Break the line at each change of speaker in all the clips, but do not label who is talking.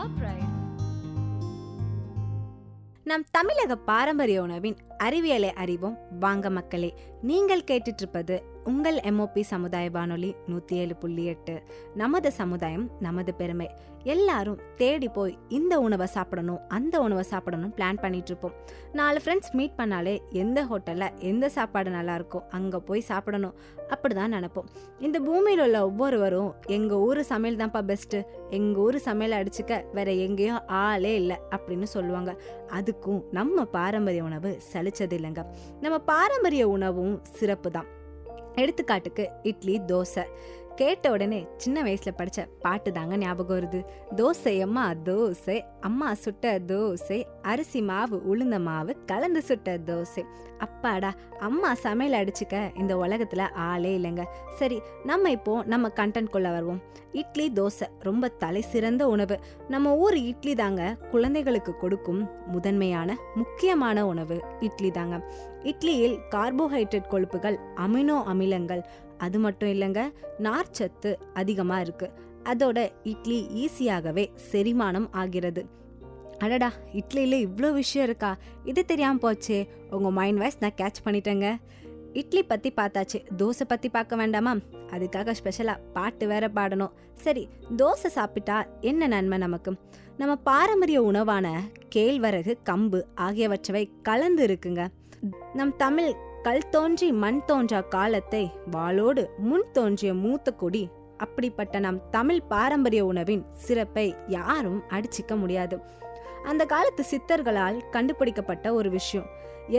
our pride.
நம் தமிழக பாரம்பரிய உணவின் அறிவியலை அறிவோம் வாங்க மக்களே. நீங்கள் கேட்டுட்டு இருப்பது உங்கள் MOP சமுதாய வானொலி 107.8. நமது சமுதாயம் நமது பெருமை. எல்லாரும் தேடி போய் இந்த உணவை சாப்பிடணும் அந்த உணவை சாப்பிடணும் பிளான் பண்ணிட்டு இருப்போம். 4 ஃப்ரெண்ட்ஸ் மீட் பண்ணாலே எந்த ஹோட்டல்ல எந்த சாப்பாடு நல்லா இருக்கோ அங்க போய் சாப்பிடணும் அப்படிதான் நினைப்போம். இந்த பூமியில் உள்ள ஒவ்வொருவரும் எங்க ஊரு சமையல் தான்ப்பா பெஸ்ட், எங்க ஊரு சமையல் அடிச்சுக்க வேற எங்கேயும் ஆளே இல்லை அப்படின்னு சொல்லுவாங்க. அதுக்கும் நம்ம பாரம்பரிய உணவு சலிச்சது இல்லைங்க. நம்ம பாரம்பரிய உணவும் சிறப்பு தான். எடுத்துக்காட்டுக்கு இட்லி, தோசை. கேட்ட உடனே சின்ன வயசுல படிச்ச பாட்டு தாங்க ஞாபகம் வருது. தோசை அம்மா தோசை, அம்மா சுட்ட தோசை, அரிசி மாவு உளுந்த மாவு கலந்து சுட்ட தோசை. அப்பாடா, அம்மா சமையல் அடிச்சுக்க இந்த உலகத்துல ஆளே இல்லைங்க. சரி, நம்ம இப்போ நம்ம கண்டென்ட் கொள்ள வருவோம். இட்லி, தோசை ரொம்ப தலை சிறந்த உணவு. நம்ம ஊர் இட்லி தாங்க குழந்தைகளுக்கு கொடுக்கும் முதன்மையான முக்கியமான உணவு இட்லி தாங்க. இட்லியில் கார்போஹைட்ரேட் கொழுப்புகள், அமினோ அமிலங்கள், அது மட்டும் இல்லைங்க, நார்ச்சத்து அதிகமா இருக்கு. அதோட இட்லி ஈஸியாகவே செரிமானம் ஆகிறது. அடடா, இட்லியில இவ்வளோ விஷயம் இருக்கா, இது தெரியாம போச்சே. உங்க மைண்ட் வாய்ஸ் நான் கேட்ச் பண்ணிட்டேங்க. இட்லி பத்தி பார்த்தாச்சு, தோசை பத்தி பார்க்க வேண்டாமா? அதுக்காக ஸ்பெஷலா பாட்டு வேற பாடணும். சரி, தோசை சாப்பிட்டா என்ன நன்மை நமக்கு? நம்ம பாரம்பரிய உணவான கேழ்வரகு, கம்பு ஆகியவற்றை கலந்து இருக்குங்க. நம் தமிழ் கல் தோன்றி மண் தோன்றா காலத்தை வாளோடு முன் தோன்றிய மூத்த கொடி. அப்படிப்பட்ட நம் தமிழ் பாரம்பரிய உணவின் சிறப்பை யாரும் அடிச்சிக்க முடியாது. அந்த காலத்து சித்தர்களால் கண்டுபிடிக்கப்பட்ட ஒரு விஷயம்,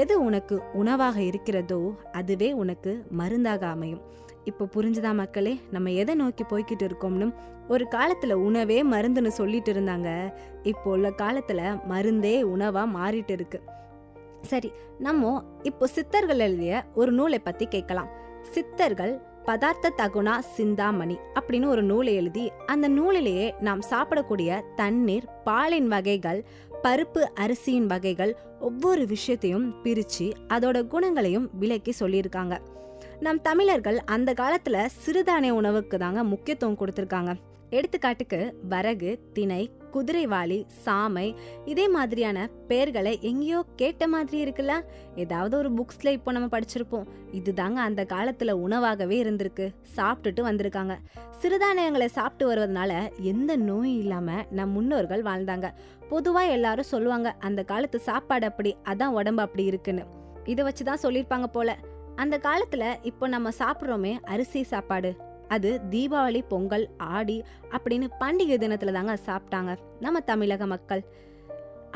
எது உனக்கு உணவாக இருக்கிறதோ அதுவே உனக்கு மருந்தாக அமையும். இப்போ புரிஞ்சுதா மக்களே, நம்ம எதை நோக்கி போய்கிட்டு இருக்கோம்னு? ஒரு காலத்துல உணவே மருந்துன்னு சொல்லிட்டு இருந்தாங்க. இப்போ உள்ள காலத்துல மருந்தே உணவா மாறிட்டு இருக்கு. சரி, நம்ம இப்போ சித்தர்கள் எழுதிய ஒரு நூலை பத்தி கேட்கலாம். சித்தர்கள் பதார்த்த தகுணா சிந்தாமணி அப்படின்னு ஒரு நூலை எழுதி, அந்த நூலிலேயே நாம் சாப்பிடக்கூடிய தண்ணீர், பாலின் வகைகள், பருப்பு, அரிசியின் வகைகள், ஒவ்வொரு விஷயத்தையும் பிரிச்சு அதோட குணங்களையும் விளக்கி சொல்லியிருக்காங்க. நம் தமிழர்கள் அந்த காலத்துல சிறுதானிய உணவுக்கு தாங்க முக்கியத்துவம் கொடுத்திருக்காங்க. எடுத்துக்காட்டுக்கு வரகு, திணை, குதிரைவாளி, சாமை, இதே மாதிரியான பெயர்களை எங்கேயோ கேட்ட மாதிரி இருக்குல்ல. ஏதாவது ஒரு புக்ஸ்ல இப்போ நம்ம படிச்சிருப்போம். இதுதாங்க அந்த காலத்துல உணவாகவே இருந்திருக்கு, சாப்பிட்டுட்டு வந்திருக்காங்க. சிறுதானியங்களை சாப்பிட்டு வருவதனால எந்த நோயும் இல்லாம நம் முன்னோர்கள் வாழ்ந்தாங்க. பொதுவா எல்லாரும் சொல்லுவாங்க, அந்த காலத்து சாப்பாடு அப்படி, அதான் உடம்பு அப்படி இருக்குன்னு. இதை வச்சுதான் சொல்லியிருப்பாங்க போல. அந்த காலத்துல இப்போ நம்ம சாப்பிட்றோமே அரிசி சாப்பாடு, அது தீபாவளி, பொங்கல், ஆடி அப்படின்னு பண்டிகை தினத்துல தாங்க சாப்பிட்டாங்க நம்ம தமிழக மக்கள்.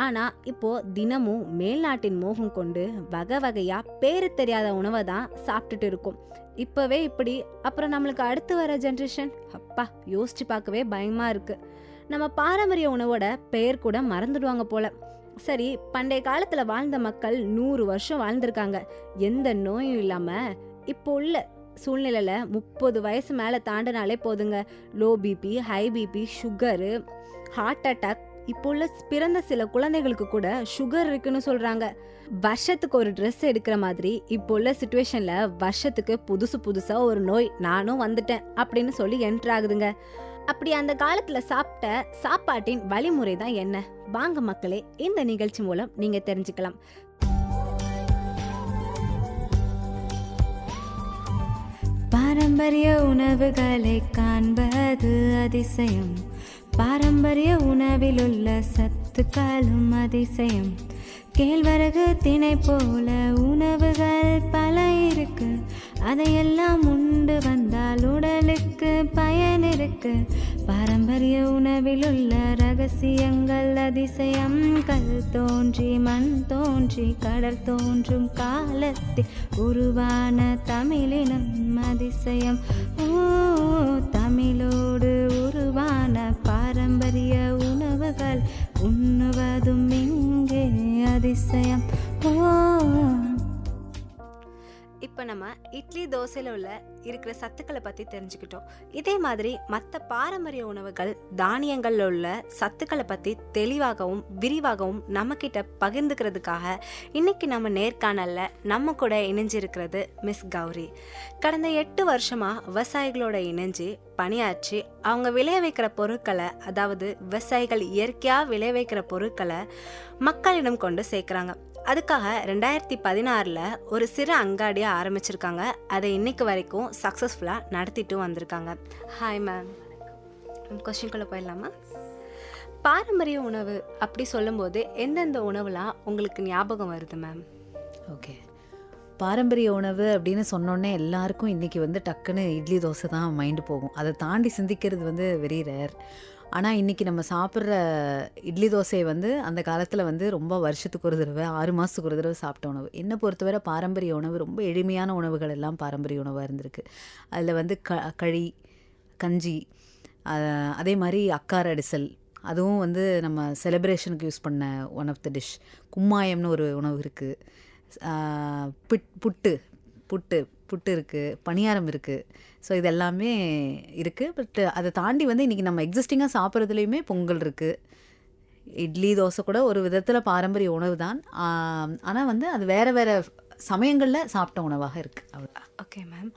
ஆனா இப்போ தினமும் மேல்நாட்டின் மோகம் கொண்டு வகை வகையா பேரு தெரியாத உணவை தான் சாப்பிட்டுட்டு இருக்கோம். இப்பவே இப்படி, அப்புறம் நம்மளுக்கு அடுத்து வர ஜென்ரேஷன், அப்பா யோசிச்சு பார்க்கவே பயமா இருக்கு. நம்ம பாரம்பரிய உணவோட பெயர் கூட மறந்துடுவாங்க போல. சரி, பண்டைய காலத்துல வாழ்ந்த மக்கள் 100 வருஷம் வாழ்ந்திருக்காங்க, எந்த நோயும் இல்லாம. இப்போ உள்ள சூழ்நிலையில 30 வயசு மேல தாண்டினாலே போதுங்க, low BP, high BP, sugar, heart attack. இப்போ உள்ள பிறந்த சில குழந்தைகளுக்கு கூட சுகர் இருக்குன்னு சொல்றாங்க. வருஷத்துக்கு ஒரு ட்ரெஸ் எடுக்கிற மாதிரி இப்போ உள்ள சிச்சுவேஷன்ல வருஷத்துக்கு புதுசா ஒரு நோய் நானும் வந்துட்டேன் அப்படின்னு சொல்லி என்ட்ரு ஆகுதுங்க. அப்படி அந்த காலத்துல சாப்பிட்ட சாப்பாட்டின் வழிமுறை தான் என்ன? வாங்க மக்களே, இந்த நிகழ்ச்சி மூலம் நீங்க தெரிஞ்சுக்கலாம். பாரம்பரிய உணவுகளை காண்பது அதிசயம், பாரம்பரிய உணவில் உள்ள சத்துக்களும் அதிசயம். கேழ்வரகு, திணை போல உணவுகள் பல இருக்கு, அதையெல்லாம் உண்டு வந்தால் உடலுக்கு பயன் இருக்கு. பாரம்பரிய உணவில் உள்ள ரகசியங்கள் அதிசயம். கல் தோன்றி மண் தோன்றி கடல் தோன்றும் காலத்தில் உருவான தமிழினம் அதிசயம். ஓ, தமிழோடு உருவான பாரம்பரிய உணவுகள் உண்ணுவதும் இங்கே அதிசயம். ஓ, இப்போ நம்ம இட்லி தோசையில் இருக்கிற சத்துக்களை பற்றி தெரிஞ்சுக்கிட்டோம். இதே மாதிரி மற்ற பாரம்பரிய உணவுகள் தானியங்களில் உள்ள சத்துக்களை பற்றி தெளிவாகவும் விரிவாகவும் நம்மக்கிட்ட பகிர்ந்துக்கிறதுக்காக இன்னைக்கு நம்ம நேர்காணலில் நம்ம கூட இணைஞ்சிருக்கிறது மிஸ் கௌரி. கடந்த 8 வருஷமாக விவசாயிகளோட இணைஞ்சு பணியாற்றி அவங்க விளைய வைக்கிற பொருட்களை, அதாவது விவசாயிகள் இயற்கையாக விளைய வைக்கிற பொருட்களை மக்களிடம் கொண்டு சேர்க்குறாங்க. அதுக்காக 2016 ஒரு சிறு அங்காடியை ஆரம்பிச்சிருக்காங்க. அதை இன்னைக்கு வரைக்கும் சக்ஸஸ்ஃபுல்லாக நடத்திட்டு வந்திருக்காங்க. ஹாய் மேம், கொஸ்டின்குள்ளே போயிடலாமா? பாரம்பரிய உணவு அப்படி சொல்லும்போது எந்தெந்த உணவுலாம் உங்களுக்கு ஞாபகம் வருது மேம்?
ஓகே, பாரம்பரிய உணவு அப்படின்னு சொன்னோன்னே எல்லாருக்கும் இன்றைக்கி டக்குன்னு இட்லி தோசை தான் மைண்டு போகும். அதை தாண்டி சிந்திக்கிறது வெரி ரேர். ஆனால் இன்றைக்கி நம்ம சாப்பிட்ற இட்லி தோசையை அந்த காலத்தில் ரொம்ப வருஷத்துக்கு ஒரு தடவை, 6 மாதத்துக்கு ஒரு தடவை சாப்பிட்ட உணவு. என்னை பொறுத்தவரை பாரம்பரிய உணவு ரொம்ப எளிமையான உணவுகள் எல்லாம் பாரம்பரிய உணவாக இருந்திருக்கு. அதில் களி, கஞ்சி, அதே மாதிரி அக்கார அடிசல், அதுவும் நம்ம செலிப்ரேஷனுக்கு யூஸ் பண்ண ஒன் ஆஃப் த டிஷ். கும்மாயம்னு ஒரு உணவு இருக்குது. புட்டு இருக்குது, பணியாரம் இருக்குது. ஸோ இது எல்லாமே இருக்குது. பட் அதை தாண்டி இன்றைக்கி நம்ம எக்ஸிஸ்டிங்காக சாப்பிட்றதுலேயுமே பொங்கல் இருக்குது. இட்லி தோசை கூட ஒரு விதத்தில் பாரம்பரிய உணவு தான். ஆனால் அது வேறு வேறு சமயங்களில் சாப்பிட்ட உணவாக இருக்குது. அவ்வளோ.
ஓகே மேம்,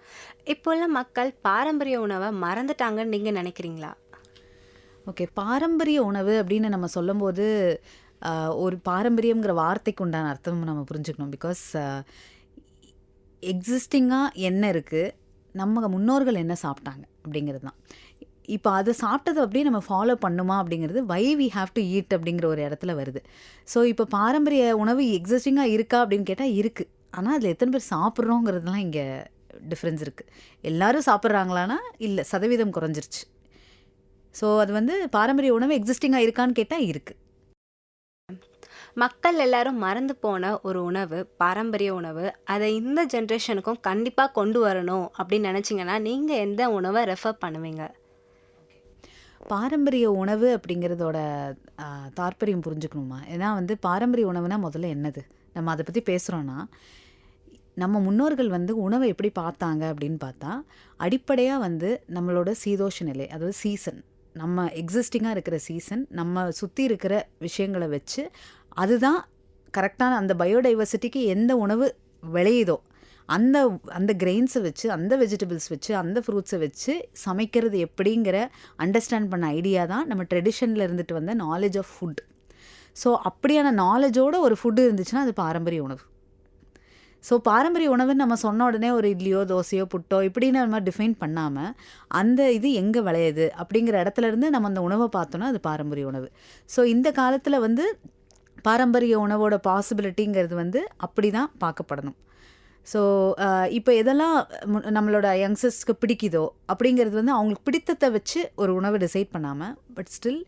இப்போ உள்ள மக்கள் பாரம்பரிய உணவை மறந்துட்டாங்கன்னு நீங்கள் நினைக்கிறீங்களா?
ஓகே, பாரம்பரிய உணவு அப்படின்னு நம்ம சொல்லும்போது ஒரு பாரம்பரியங்கிற வார்த்தைக்கு உண்டான அர்த்தம் நம்ம புரிஞ்சுக்கணும். பிகாஸ் எக்ஸிஸ்டிங்காக என்ன இருக்குது, நம்ம முன்னோர்கள் என்ன சாப்பிட்டாங்க அப்படிங்கிறது தான். இப்போ அதை சாப்பிட்டது அப்படியே நம்ம ஃபாலோ பண்ணுமா அப்படிங்கிறது why we have to eat அப்படிங்கிற ஒரு இடத்துல வருது. ஸோ இப்போ பாரம்பரிய உணவு எக்ஸிஸ்டிங்காக இருக்கா அப்படின்னு கேட்டால் இருக்குது. ஆனால் அதில் எத்தனை பேர் சாப்பிட்றோங்கிறதுலாம் இங்கே டிஃப்ரென்ஸ் இருக்குது. எல்லோரும் சாப்பிட்றாங்களான்னா இல்லை, சதவீதம் குறைஞ்சிருச்சு. ஸோ அது பாரம்பரிய உணவு எக்ஸிஸ்டிங்காக இருக்கான்னு கேட்டால் இருக்குது.
மக்கள் எல்லாரும் மறந்து போன ஒரு உணவு பாரம்பரிய உணவு, அதை இந்த ஜென்ரேஷனுக்கும் கண்டிப்பாக கொண்டு வரணும் அப்படின்னு நினச்சிங்கன்னா நீங்கள் எந்த உணவை ரெஃபர் பண்ணுவீங்க?
பாரம்பரிய உணவு அப்படிங்கிறதோட தாற்பயம் புரிஞ்சுக்கணுமா? ஏன்னா பாரம்பரிய உணவுனா முதல்ல என்னது, நம்ம அதை பற்றி பேசுகிறோன்னா, நம்ம முன்னோர்கள் உணவை எப்படி பார்த்தாங்க அப்படின்னு பார்த்தா, அடிப்படையாக நம்மளோட சீதோஷ நிலை, அதாவது சீசன், நம்ம எக்ஸிஸ்டிங்காக இருக்கிற சீசன், நம்ம சுற்றி இருக்கிற விஷயங்களை வச்சு அதுதான் கரெக்டான அந்த பயோடைவர்சிட்டிக்கு எந்த உணவு விளையுதோ அந்த அந்த கிரெயின்ஸை வச்சு, அந்த வெஜிடபிள்ஸ் வச்சு, அந்த ஃப்ரூட்ஸை வச்சு சமைக்கிறது எப்படிங்கிற அண்டர்ஸ்டாண்ட் பண்ண ஐடியா தான் நம்ம ட்ரெடிஷனில் இருந்துட்டு வந்த நாலேஜ் ஆஃப் ஃபுட். ஸோ அப்படியான நாலேஜோட ஒரு ஃபுட்டு இருந்துச்சுன்னா அது பாரம்பரிய உணவு. ஸோ பாரம்பரிய உணவுன்னு நம்ம சொன்ன உடனே ஒரு இட்லியோ தோசையோ புட்டோ இப்படின்னு நம்ம டிஃபைன் பண்ணாமல் அந்த இது எங்கே விளையுது அப்படிங்கிற இடத்துலேருந்து நம்ம அந்த உணவை பார்த்தோன்னா அது பாரம்பரிய உணவு. ஸோ இந்த காலத்தில் பாரம்பரிய உணவோட பாசிபிலிட்டிங்கிறது அப்படி தான் பார்க்கப்படணும். ஸோ இப்போ எதெல்லாம் நம்மளோட யங்ஸ்டர்ஸ்க்கு பிடிக்குதோ அப்படிங்கிறது அவங்களுக்கு பிடித்தத்தை வச்சு ஒரு உணவை டிசைட் பண்ணாமல், பட் ஸ்டில்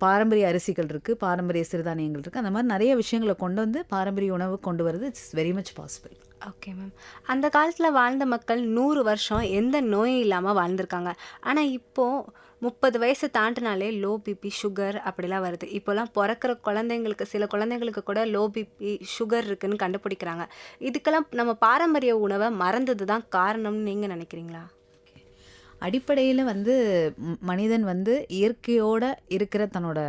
பாரம்பரிய அரிசிகள் இருக்குது, பாரம்பரிய சிறுதானியங்கள் இருக்குது, அந்த மாதிரி நிறைய விஷயங்களை கொண்டு பாரம்பரிய உணவு கொண்டு வரது it's very much possible.
Okay ma'am, அந்த காலத்தில் வாழ்ந்த மக்கள் 100 வருஷம் எந்த நோயும் இல்லாமல் வாழ்ந்திருக்காங்க. ஆனால் இப்போது 30 வயசு தாண்டினாலே லோ பிபி, சுகர் அப்படிலாம் வருது. இப்போலாம் பிறக்கிற குழந்தைங்களுக்கு, சில குழந்தைங்களுக்கு கூட லோ பிபி, சுகர் இருக்குன்னு கண்டுபிடிக்கிறாங்க. இதுக்கெல்லாம் நம்ம பாரம்பரிய உணவை மறந்தது தான் காரணம்னு நீங்கள் நினைக்கிறீங்களா?
அடிப்படையில் மனிதன் இயற்கையோடு இருக்கிற தன்னோட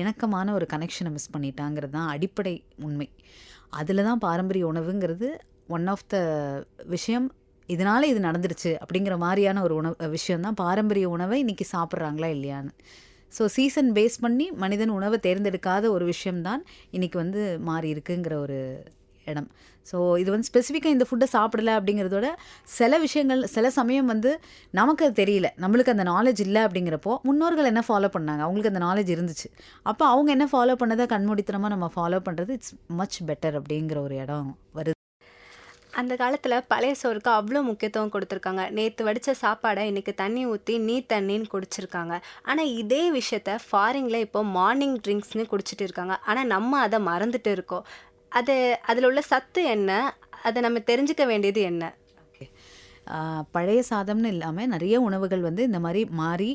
இணக்கமான ஒரு கனெக்ஷனை மிஸ் பண்ணிட்டாங்கிறது தான் அடிப்படை உண்மை. அதில் தான் பாரம்பரிய உணவுங்கிறது ஒன் ஆஃப் த விஷயம். இதனால் இது நடந்துருச்சு அப்படிங்கிற மாதிரியான ஒரு விஷயந்தான் பாரம்பரிய உணவை இன்றைக்கி சாப்பிட்றாங்களா இல்லையான்னு. ஸோ சீசன் பேஸ் பண்ணி மனிதன் உணவை தேர்ந்தெடுக்காத ஒரு விஷயம்தான் இன்றைக்கி மாறி இருக்குங்கிற ஒரு இடம். ஸோ இது ஸ்பெசிஃபிக்காக இந்த ஃபுட்டை சாப்பிடலை அப்படிங்கிறதோட சில விஷயங்கள் சில சமயம் நமக்கு அது தெரியல, நம்மளுக்கு அந்த நாலேஜ் இல்லை. அப்படிங்கிறப்போ முன்னோர்கள் என்ன ஃபாலோ பண்ணாங்க, அவங்களுக்கு அந்த நாலேஜ் இருந்துச்சு. அப்போ அவங்க என்ன ஃபாலோ பண்ணதை கண்மூடித்தனமாக நம்ம ஃபாலோ பண்ணுறது இட்ஸ் மச் பெட்டர் அப்படிங்கிற ஒரு இடம் வருது.
அந்த காலத்தில் பழைய சோறுக்கு அவ்வளோ முக்கியத்துவம் கொடுத்துருக்காங்க. நேற்று வடித்த சாப்பாடை இன்றைக்கி தண்ணி ஊற்றி நீ தண்ணின்னு குடிச்சிருக்காங்க. ஆனால் இதே விஷயத்த ஃபாரினில் இப்போ மார்னிங் ட்ரிங்க்ஸ்னு குடிச்சிட்டு இருக்காங்க. ஆனால் நம்ம அதை மறந்துட்டு இருக்கோம். அதில் உள்ள சத்து என்ன, அதை நம்ம தெரிஞ்சுக்க வேண்டியது என்ன?
ஓகே, பழைய சாதம்னு இல்லாமல் நிறைய உணவுகள் இந்த மாதிரி மாறி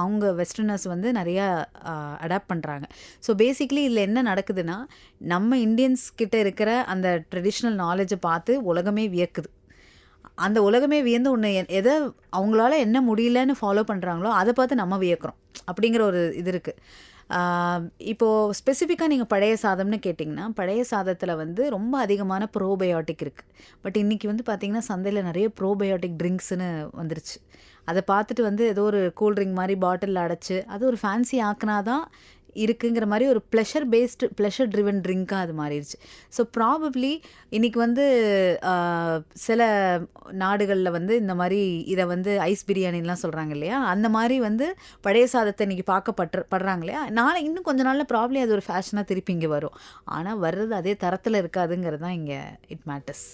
அவங்க வெஸ்டர்னர்ஸ் நிறையா அடாப்ட் பண்ணுறாங்க. ஸோ பேசிக்லி இதில் என்ன நடக்குதுன்னா, நம்ம இந்தியன்ஸ் கிட்ட இருக்கிற அந்த ட்ரெடிஷ்னல் நாலேஜை பார்த்து உலகமே வியக்குது. அந்த உலகமே வியந்து ஒன்று எதை அவங்களால என்ன முடியலன்னு ஃபாலோ பண்ணுறாங்களோ அதை பார்த்து நம்ம வியக்கிறோம் அப்படிங்கிற ஒரு இது இருக்குது. இப்போது ஸ்பெசிஃபிக்காக நீங்கள் பழைய சாதம்னு கேட்டிங்கன்னா, பழைய சாதத்தில் வந்து ரொம்ப அதிகமான ப்ரோபயோட்டிக் இருக்குது. பட் இன்றைக்கி வந்து பார்த்திங்கன்னா சந்தையில் நிறைய ப்ரோபயோட்டிக் ட்ரிங்க்ஸ்னு வந்துருச்சு. அதை பார்த்துட்டு வந்து ஏதோ ஒரு கூல்ட்ரிங்க் மாதிரி பாட்டிலில் அடைச்சி அது ஒரு ஃபேன்சி ஆக்கினா தான் இருக்குங்கிற மாதிரி ஒரு ப்ளஷர் ட்ரிவன் ட்ரிங்காக அது மாறிடுச்சு. ஸோ ப்ராபப்ளி இன்றைக்கி வந்து சில நாடுகளில் வந்து இந்த மாதிரி இதை வந்து ஐஸ் பிரியாணின்லாம் சொல்கிறாங்க இல்லையா, அந்த மாதிரி வந்து பழைய சாதத்தை இன்றைக்கி படுறாங்க இல்லையா. நாளை இன்னும் கொஞ்ச நாளில் ப்ராப்ளி அது ஒரு ஃபேஷனாக திருப்பி இங்கே வரும். ஆனால் வர்றது அதே தரத்தில் இருக்காதுங்கிறது தான் இங்கே இட் மேட்டர்ஸ்.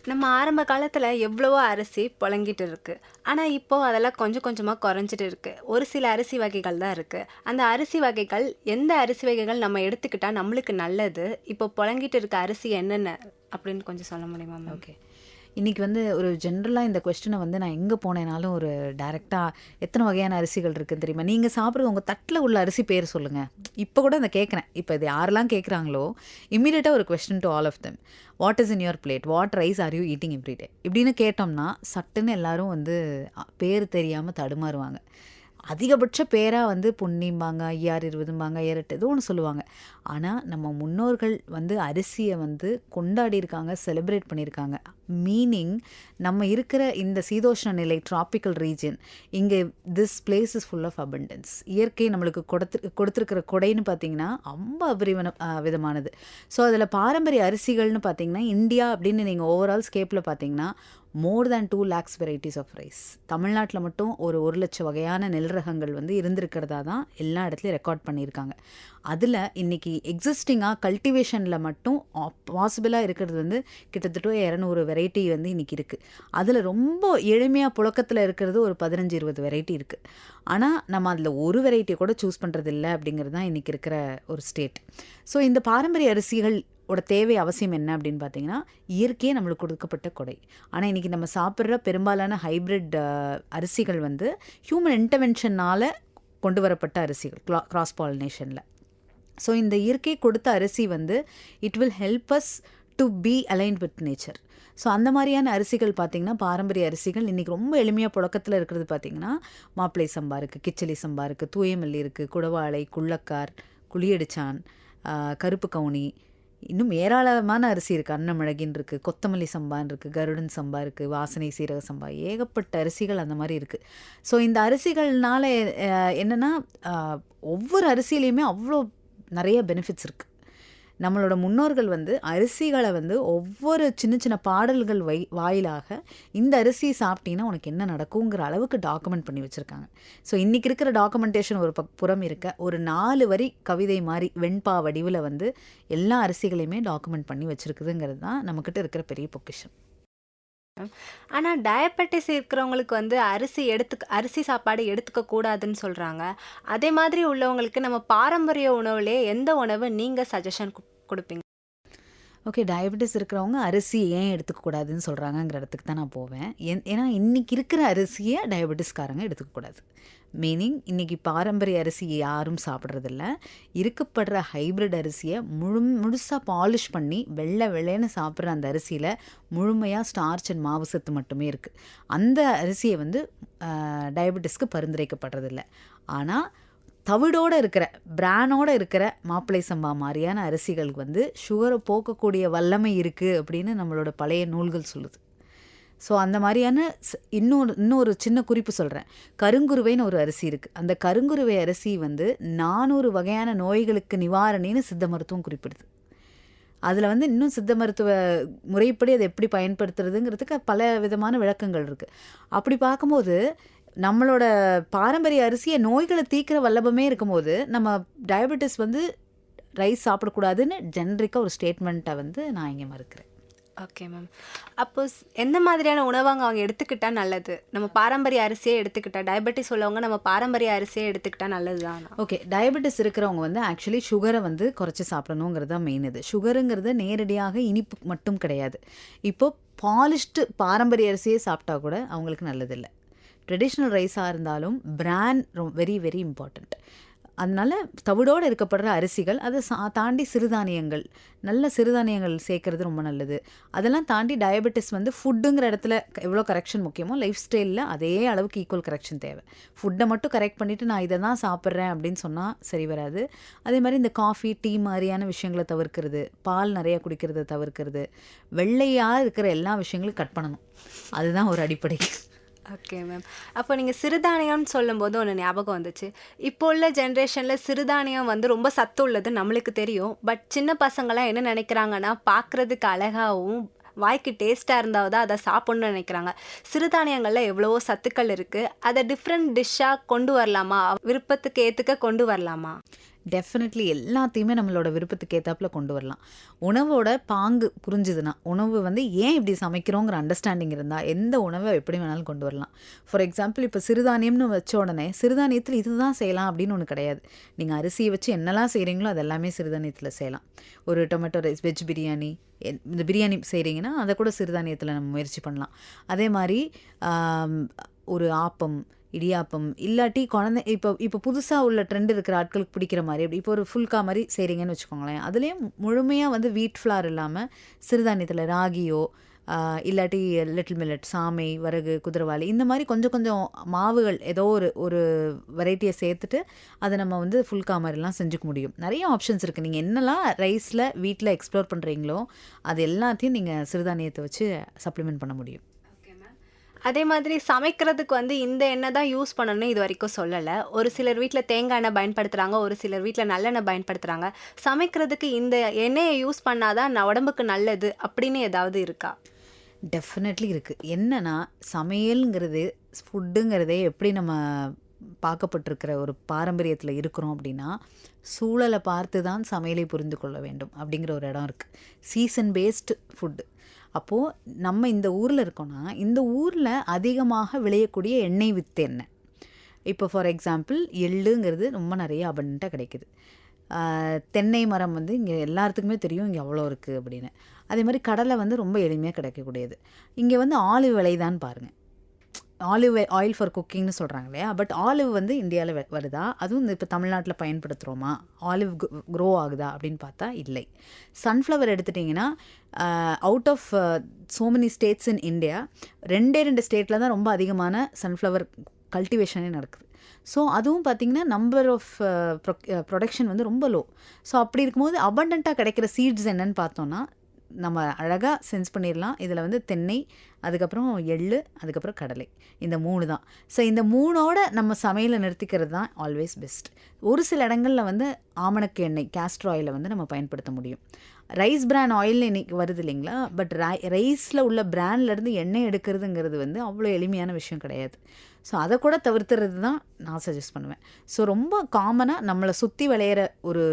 நம்ம ஆரம்ப காலத்தில் எவ்வளவோ அரிசி புழங்கிட்டு இருக்கு. ஆனால் இப்போது அதெல்லாம் கொஞ்சம் கொஞ்சமாக குறைஞ்சிட்டு இருக்கு. ஒரு சில அரிசி வகைகள் தான் இருக்குது. அந்த அரிசி வகைகள் எந்த அரிசி வகைகள் நம்ம எடுத்துக்கிட்டால் நம்மளுக்கு நல்லது, இப்போ புழங்கிட்டு இருக்க அரிசி என்னென்ன அப்படின்னு கொஞ்சம் சொல்ல முடியுமா மேம்?
ஓகே, இன்றைக்கி வந்து ஒரு ஜென்ரலாக இந்த கொஸ்டினை வந்து நான் எங்கே போனேனாலும் ஒரு டைரெக்டாக எத்தனை வகையான அரிசிகள் இருக்குன்னு தெரியுமா, நீங்கள் சாப்பிட்றது உங்கள் தட்டில் உள்ள அரிசி பேர் சொல்லுங்கள். இப்போ கூட அதை கேட்குறேன். இப்போ இது யாரெல்லாம் கேட்குறாங்களோ இம்மீடியட்டாக ஒரு question to all of them, what is in your plate, what rice are you eating everyday இப்படின்னு கேட்டோம்னா சட்டுன்னு எல்லாரும் வந்து பேர் தெரியாமல் தடுமாறுவாங்க. அதிகபட்ச பேராக வந்து பொன்னிம்பாங்க, ஐயாறு 20 ஐயாரெட்டு ஏதோ ஒன்று சொல்லுவாங்க. ஆனால் நம்ம முன்னோர்கள் வந்து அரிசியை வந்து கொண்டாடி இருக்காங்க, செலிப்ரேட் பண்ணியிருக்காங்க. மீனிங் நம்ம இருக்கிற இந்த சீதோஷ்ண நிலை ட்ராபிக்கல் ரீஜன், இங்கே this place is full of abundance. இயற்கை நம்மளுக்கு கொடுத்துருக்கிற கொடைன்னு பார்த்தீங்கன்னா ரொம்ப விதமானது. ஸோ அதில் பாரம்பரிய அரிசிகள்னு பார்த்தீங்கன்னா இந்தியா அப்படின்னு நீங்கள் ஓவரால் ஸ்கேப்பில் பார்த்தீங்கன்னா more than 2 lakhs varieties of rice. தமிழ்நாட்டில் மட்டும் ஒரு 1 லட்சம் வகையான நெல் ரகங்கள் வந்து இருந்திருக்கிறதா தான் எல்லா இடத்துலையும் ரெக்கார்ட் பண்ணியிருக்காங்க. அதில் இன்றைக்கி எக்ஸிஸ்டிங்காக கல்டிவேஷனில் மட்டும் பாசிபிளாக இருக்கிறது வந்து கிட்டத்தட்ட 200 வெரைட்டி வந்து இன்றைக்கி இருக்குது. அதில் ரொம்ப எளிமையாக புழக்கத்தில் இருக்கிறது ஒரு 15-20 வெரைட்டி இருக்குது. ஆனால் நம்ம அதில் ஒரு வெரைட்டியை கூட சூஸ் பண்ணுறது இல்லை அப்படிங்கிறது தான் இன்றைக்கி இருக்கிற ஒரு ஸ்டேட். ஸோ இந்த பாரம்பரிய அரிசிகள் தேவை அவசியம் என்ன அப்படின்னு பார்த்தீங்கன்னா, இயற்கையே நம்மளுக்கு கொடுக்கப்பட்ட கொடை. ஆனால் இன்றைக்கி நம்ம சாப்பிட்ற பெரும்பாலான ஹைப்ரிட் அரிசிகள் வந்து ஹியூமன் இன்டர்வென்ஷனால் கொண்டு வரப்பட்ட அரிசிகள், கிராஸ் பாலினேஷனில். ஸோ இந்த இயற்கை கொடுத்த அரிசி வந்து it will help us to be aligned with nature. So அந்த மாதிரியான அரிசிகள் பார்த்திங்கன்னா பாரம்பரிய அரிசிகள் இன்றைக்கி ரொம்ப எளிமையாக புழக்கத்தில் இருக்கிறது பார்த்திங்கன்னா மாப்பிளை சம்பா இருக்குது, கிச்சலி சம்பா இருக்குது, தூயமல்லி இருக்குது, குடவாழை, குள்ளக்கார், குழியடிச்சான், கருப்பு கவுனி, இன்னும் ஏராளமான அரிசி இருக்குது. அன்னமிளகின் இருக்குது, கொத்தமல்லி சம்பான் இருக்குது, கருடன் சம்பா இருக்குது, வாசனை சீரக சம்பா, ஏகப்பட்ட அரிசிகள் அந்த மாதிரி இருக்குது. ஸோ இந்த அரிசிகள்னால என்னென்னா ஒவ்வொரு அரிசியிலையுமே அவ்வளோ நிறைய பெனிஃபிட்ஸ் இருக்குது. நம்மளோட முன்னோர்கள் வந்து அரிசிகளை வந்து ஒவ்வொரு சின்ன சின்ன பாடல்கள் வாயிலாக இந்த அரிசி சாப்பிட்டீங்கன்னா உனக்கு என்ன நடக்குங்கிற அளவுக்கு டாக்குமெண்ட் பண்ணி வச்சுருக்காங்க. ஸோ இன்றைக்கி இருக்கிற டாக்குமெண்டேஷன் ஒரு புறம் இருக்க, ஒரு 4 வரி கவிதை மாதிரி வெண்பா வடிவில் வந்து எல்லா அரிசிகளையுமே டாக்குமெண்ட் பண்ணி வச்சுருக்குதுங்கிறது தான் நம்மக்கிட்ட இருக்கிற பெரிய பொக்கிஷம்.
ஆனால் டயபெட்டிஸ் இருக்கிறவங்களுக்கு வந்து அரிசி சாப்பாடு எடுத்துக்க கூடாதுன்னு சொல்கிறாங்க. அதே மாதிரி உள்ளவங்களுக்கு நம்ம பாரம்பரிய உணவுலே எந்த உணவு நீங்கள் சஜஷன் கொடுப்பீங்க?
ஓகே, டயபெட்டிஸ் இருக்கிறவங்க அரிசி ஏன் எடுத்துக்கக்கூடாதுன்னு சொல்கிறாங்கங்கிற இடத்துக்கு தான் நான் போவேன். ஏன்னா இன்றைக்கி இருக்கிற அரிசியை டயபெட்டிஸ்காரங்க எடுத்துக்கக்கூடாது. மீனிங் இன்றைக்கி பாரம்பரிய அரிசி யாரும் சாப்பிட்றதில்ல. இருக்கப்படுற ஹைப்ரிட் அரிசியை முழுசாக பாலிஷ் பண்ணி வெள்ளைன்னு சாப்பிட்ற அந்த அரிசியில் முழுமையாக ஸ்டார்ச் அண்ட் மாவு சத்து மட்டுமே இருக்குது. அந்த அரிசியை வந்து டயபெட்டிஸ்க்கு பரிந்துரைக்கப்படுறதில்ல. ஆனால் தவிடோடு இருக்கிற பிரானோடு இருக்கிற மாப்பிளை சம்பா மாதிரியான அரிசிகளுக்கு வந்து சுகரை போக்கக்கூடிய வல்லமை இருக்குது அப்படின்னு நம்மளோட பழைய நூல்கள் சொல்லுது. ஸோ அந்த மாதிரியான இன்னொரு சின்ன குறிப்பு சொல்கிறேன். கருங்குருவைன்னு ஒரு அரிசி இருக்குது. அந்த கருங்குருவை அரிசி வந்து 400 வகையான நோய்களுக்கு நிவாரணின்னு சித்த மருத்துவம் குறிப்பிடுது. அதில் வந்து இன்னும் சித்த மருத்துவ முறைப்படி அதை எப்படி பயன்படுத்துறதுங்கிறதுக்கு பல விதமான விளக்கங்கள் இருக்குது. அப்படி பார்க்கும்போது நம்மளோட பாரம்பரிய அரிசியை நோய்களை தீக்கிற வல்லபமே இருக்கும்போது நம்ம டயபெட்டிஸ் வந்து ரைஸ் சாப்பிடக்கூடாதுன்னு ஜென்ரிக்காக ஒரு ஸ்டேட்மெண்ட்டை வந்து நான் இங்கே மறுக்கிறேன்.
Okay ma'am. அப்போ எந்த மாதிரியான உணவாங்க அவங்க எடுத்துக்கிட்டால் நல்லது? நம்ம பாரம்பரிய அரிசியே எடுத்துக்கிட்டா, டயபெட்டிஸ் உள்ளவங்க நம்ம பாரம்பரிய அரிசியே எடுத்துக்கிட்டால் நல்லது தான்.
ஓகே, டயபெட்டிஸ் இருக்கிறவங்க வந்து ஆக்சுவலி சுகரை வந்து குறைச்சி சாப்பிடணுங்கிறது தான் மெயின். இது சுகருங்கிறது நேரடியாக இனிப்பு மட்டும் கிடையாது. இப்போது பாலிஷ்டு பாரம்பரிய அரிசியே சாப்பிட்டா கூட அவங்களுக்கு நல்லதில்லை. ட்ரெடிஷ்னல் ரைஸாக இருந்தாலும் பிராண்ட் வெரி வெரி இம்பார்ட்டண்ட். அதனால தவிடோடு இருக்கப்படுற அரிசிகள், அதை தாண்டி சிறுதானியங்கள், நல்ல சிறுதானியங்கள் சேர்க்கறது ரொம்ப நல்லது. அதெல்லாம் தாண்டி டயபெட்டிஸ் வந்து ஃபுட்டுங்கிற இடத்துல எவ்வளோ கரெக்ஷன் முக்கியமோ, லைஃப் ஸ்டைலில் அதே அளவுக்கு ஈக்குவல் கரெக்ஷன் தேவை. ஃபுட்டை மட்டும் கரெக்ட் பண்ணிவிட்டு நான் இதை தான் சாப்பிட்றேன் அப்படின்னு சொன்னால் சரி வராது. அதே மாதிரி இந்த காஃபி, டீ மாதிரியான விஷயங்களை தவிர்க்கிறது, பால் நிறையா குடிக்கிறத தவிர்க்கிறது, வெள்ளையாக இருக்கிற எல்லா விஷயங்களும் கட் பண்ணணும். அதுதான் ஒரு அடிப்படை.
Okay ma'am. அப்போ நீங்கள் சிறுதானியம்னு சொல்லும்போது ஒன்று ஞாபகம் வந்துச்சு. இப்போ உள்ள ஜென்ரேஷனில் சிறுதானியம் வந்து ரொம்ப சத்து உள்ளது நம்மளுக்கு தெரியும். பட் சின்ன பசங்களாம் என்ன நினைக்கிறாங்கன்னா, பார்க்குறதுக்கு அழகாகவும் வாய்க்கு டேஸ்ட்டாக இருந்தால் தான் அதை சாப்பிட்ணுன்னு நினைக்கிறாங்க. சிறுதானியங்களில் எவ்வளவோ சத்துக்கள் இருக்குது. அதை டிஃப்ரெண்ட் டிஷ்ஷாக கொண்டு வரலாமா? விருப்பத்துக்கு ஏற்றுக்க கொண்டு வரலாமா?
டெஃபினெட்லி எல்லாத்தையுமே நம்மளோட விருப்பத்துக்கு ஏற்றாப்புல கொண்டு வரலாம். உணவோட பாங்கு புரிஞ்சுதுன்னா, உணவு வந்து ஏன் இப்படி சமைக்கிறோங்கிற அண்டர்ஸ்டாண்டிங் இருந்தால் எந்த உணவை எப்படி வேணாலும் கொண்டு வரலாம். ஃபார் எக்ஸாம்பிள் இப்போ சிறுதானியம்னு வச்ச உடனே சிறுதானியத்தில் இதுதான் செய்யலாம் அப்படின்னு ஒன்று கிடையாது. நீங்கள் அரிசியை வச்சு என்னெல்லாம் செய்கிறீங்களோ அது எல்லாமே சிறுதானியத்தில் செய்யலாம். ஒரு டொமேட்டோ ரைஸ், வெஜ் பிரியாணி, இந்த பிரியாணி செய்கிறீங்கன்னா அதை கூட சிறுதானியத்தில் நம்ம முயற்சி பண்ணலாம். அதே மாதிரி ஒரு ஆப்பம், இடியாப்பம், இல்லாட்டி குழந்தை இப்போ புதுசாக உள்ள ட்ரெண்ட் இருக்கிற ஆட்களுக்கு பிடிக்கிற மாதிரி அப்படி இப்போ ஒரு ஃபுல்கா மாதிரி செய்கிறீங்கன்னு வச்சுக்கோங்களேன். அதுலேயும் முழுமையாக வந்து வீட் ஃப்ளார் இல்லாமல் சிறுதானியத்தில் ராகியோ இல்லாட்டி லிட்டில் மில்லட், சாமை, வரகு, குதிரவாளி, இந்த மாதிரி கொஞ்சம் கொஞ்சம் மாவுகள் ஏதோ ஒரு வெரைட்டியை சேர்த்துட்டு அதை நம்ம வந்து ஃபுல்கா மாதிரிலாம் செஞ்சுக்க முடியும். நிறைய ஆப்ஷன்ஸ் இருக்குது. நீங்கள் என்னெல்லாம் ரைஸில் வீட்டில் எக்ஸ்ப்ளோர் பண்ணுறீங்களோ அது எல்லாத்தையும் நீங்கள் சிறுதானியத்தை வச்சு சப்ளிமெண்ட் பண்ண முடியும்.
அதே மாதிரி சமைக்கிறதுக்கு வந்து இந்த எண்ணெய் தான் யூஸ் பண்ணணும்னு இது வரைக்கும் சொல்லலை. ஒரு சிலர் வீட்டில் தேங்காய் எண்ணெய் பயன்படுத்துகிறாங்க, ஒரு சிலர் வீட்டில் நல்லெண்ணெய் பயன்படுத்துகிறாங்க. சமைக்கிறதுக்கு இந்த எண்ணெயை யூஸ் பண்ணாதான் உடம்புக்கு நல்லது அப்படின்னு ஏதாவது இருக்கா?
டெஃபினெட்லி இருக்குது. என்னன்னா சமையல்ங்கிறது, ஃபுட்டுங்கிறதே எப்படி நம்ம பார்க்கப்பட்டிருக்கிற ஒரு பாரம்பரியத்தில் இருக்கிறோம் அப்படின்னா, சூழலை பார்த்து தான் சமையலை புரிந்து கொள்ள வேண்டும் அப்படிங்கிற ஒரு இடம் இருக்குது. Season based food. அப்போது நம்ம இந்த ஊரில் இருக்கோன்னா, இந்த ஊரில் அதிகமாக விளையக்கூடிய எண்ணெய் வித்து எண்ணெய். இப்போ ஃபார் எக்ஸாம்பிள் எள்ளுங்கிறது ரொம்ப நிறைய அபண்டண்ட்டாக கிடைக்குது. தென்னை மரம் வந்து இங்கே எல்லாத்துக்குமே தெரியும் இங்கே அவ்வளோ இருக்குது அப்படின்னு. அதே மாதிரி கடலை வந்து ரொம்ப எளிமையாக கிடைக்கக்கூடியது. இங்கே வந்து ஆலிவ் விளைதான்னு பாருங்கள். ஆலிவ் ஆயில் ஃபார் குக்கிங்னு சொல்கிறாங்க இல்லையா? பட் ஆலிவ் வந்து இந்தியாவில் வருதா? அதுவும் இப்போ தமிழ்நாட்டில் பயன்படுத்துகிறோமா? ஆலிவ் க்ரோ ஆகுதா அப்படின்னு பார்த்தா இல்லை. சன்ஃப்ளவர் எடுத்துட்டிங்கன்னா out of so many states in India, 2 ஸ்டேட்டில் தான் ரொம்ப அதிகமான சன்ஃப்ளவர் கல்டிவேஷனே நடக்குது. ஸோ அதுவும் பார்த்திங்கன்னா நம்பர் ஆஃப் ப்ரொடக்ஷன் வந்து ரொம்ப லோ. ஸோ அப்படி இருக்கும்போது அபண்டண்ட்டாக கிடைக்கிற சீட்ஸ் என்னன்னு பார்த்தோன்னா நம்ம அழகாக சென்ஸ் பண்ணிடலாம். இதில் வந்து தென்னை, அதுக்கப்புறம் எள்ளு, அதுக்கப்புறம் கடலை, இந்த 3 தான். ஸோ இந்த 3ஓட நம்ம சமையலை நிறுத்திக்கிறது தான் ஆல்வேஸ் பெஸ்ட். ஒரு சில இடங்களில் வந்து ஆமணக்கு எண்ணெய், கேஸ்டர் ஆயிலை வந்து நம்ம பயன்படுத்த முடியும். ரைஸ் பிரான் ஆயில் இன்னைக்கு வருது இல்லைங்களா? பட் ரைஸில் உள்ள பிராண்ட்லேருந்து எண்ணெய் எடுக்கிறதுங்கிறது வந்து அவ்வளோ எளிமையான விஷயம் கிடையாது. ஸோ அதை கூட தவிர்த்துறது தான் நான் சஜஸ்ட் பண்ணுவேன். ஸோ ரொம்ப காமனாக நம்மளை சுற்றி விளையிற ஒரு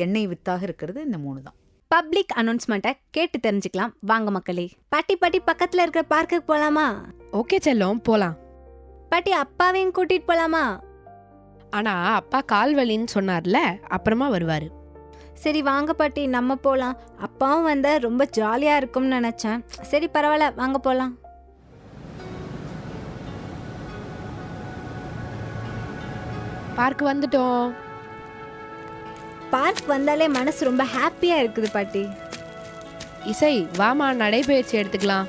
எண்ணெய் வித்தாக இருக்கிறது இந்த 3 தான்.
பப்ளிக் அனௌன்ஸ்மெண்ட்டை கேட்டு தெரிஞ்சுக்கலாம் வாங்க மக்களே. பாட்டி பக்கத்தில் இருக்கிற பார்க்குக்கு போகலாமா?
ஓகே செல்லம், போலாம்.
பாட்டி அப்பாவையும் கூட்டிட்டு போகலாமா?
ஆனா அப்பா கால் வலின்னு சொன்னார்ல, அப்புறமா வருவாரு.
சரி வாங்க பாட்டி, நம்ம போகலாம். அப்பாவும் வந்த ரொம்ப ஜாலியாக இருக்கும்னு நினச்சேன். சரி பரவாயில்ல, வாங்க போகலாம்.
பார்க் வந்துட்டோம்.
பார்க் வந்தாலே மனசு ரொம்ப ஹாப்பியாக இருக்குது பாட்டி.
இசை, வாமா நடைபயிற்சி எடுத்துக்கலாம்.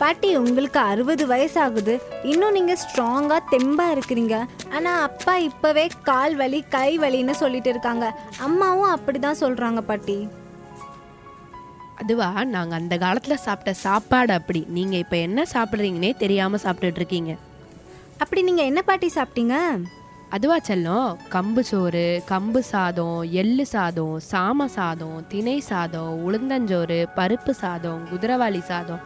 பாட்டி உங்களுக்கு 60 வயசாகுது, இன்னும் நீங்கள் ஸ்ட்ராங்காக தெம்பாக இருக்கிறீங்க. ஆனால் அப்பா இப்போவே கால் வலி, கை வலின்னு சொல்லிட்டு இருக்காங்க. அம்மாவும் அப்படி தான் சொல்கிறாங்க பாட்டி.
அதுவா, நாங்க அந்த காலத்துல சாப்பிட்ட சாப்பாடு அப்படி. நீங்க இப்ப என்ன சாப்பிட்றீங்கன்னே தெரியாம சாப்பிட்டுட்டு இருக்கீங்க.
அப்படி நீங்கள் என்ன பாட்டி சாப்பிட்டீங்க?
அதுவா செல்லம், கம்பு சோறு, கம்பு சாதம், எள்ளு சாதம், சாம சாதம், திணை சாதம், உளுந்தஞ்சோறு, பருப்பு சாதம், குதிரவாளி சாதம்,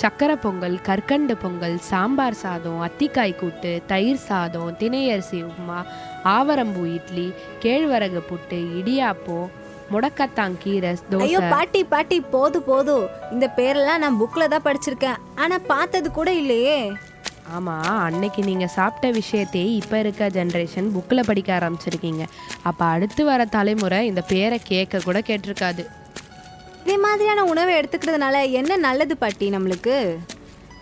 சக்கரை பொங்கல், கற்கண்டு பொங்கல், சாம்பார் சாதம், அத்திக்காய் கூட்டு, தயிர் சாதம், திணையரிசி உப்புமா, ஆவரம்பூ இட்லி, கேழ்வரகு புட்டு, இடியாப்பம், முடக்கத்தான் கீரை,
ஐயோ
தோசை.
பாட்டி போதும். இந்த பேரெல்லாம் நான் புக்கில் தான் படிச்சிருக்கேன், ஆனால் பார்த்தது கூட இல்லையே.
ஆமா, அன்னைக்கு நீங்க சாப்பிட்ட விஷயத்தையே இப்ப இருக்க ஜென்ரேஷன் புக்கில் படிக்க ஆரம்பிச்சிருக்கீங்க. அப்ப அடுத்து வர தலைமுறை இந்த பேரை கேட்க கூட கேட்டிருக்காது.
இதே மாதிரியான உணவை எடுத்துக்கிறதுனால என்ன நல்லது பாட்டி நம்மளுக்கு?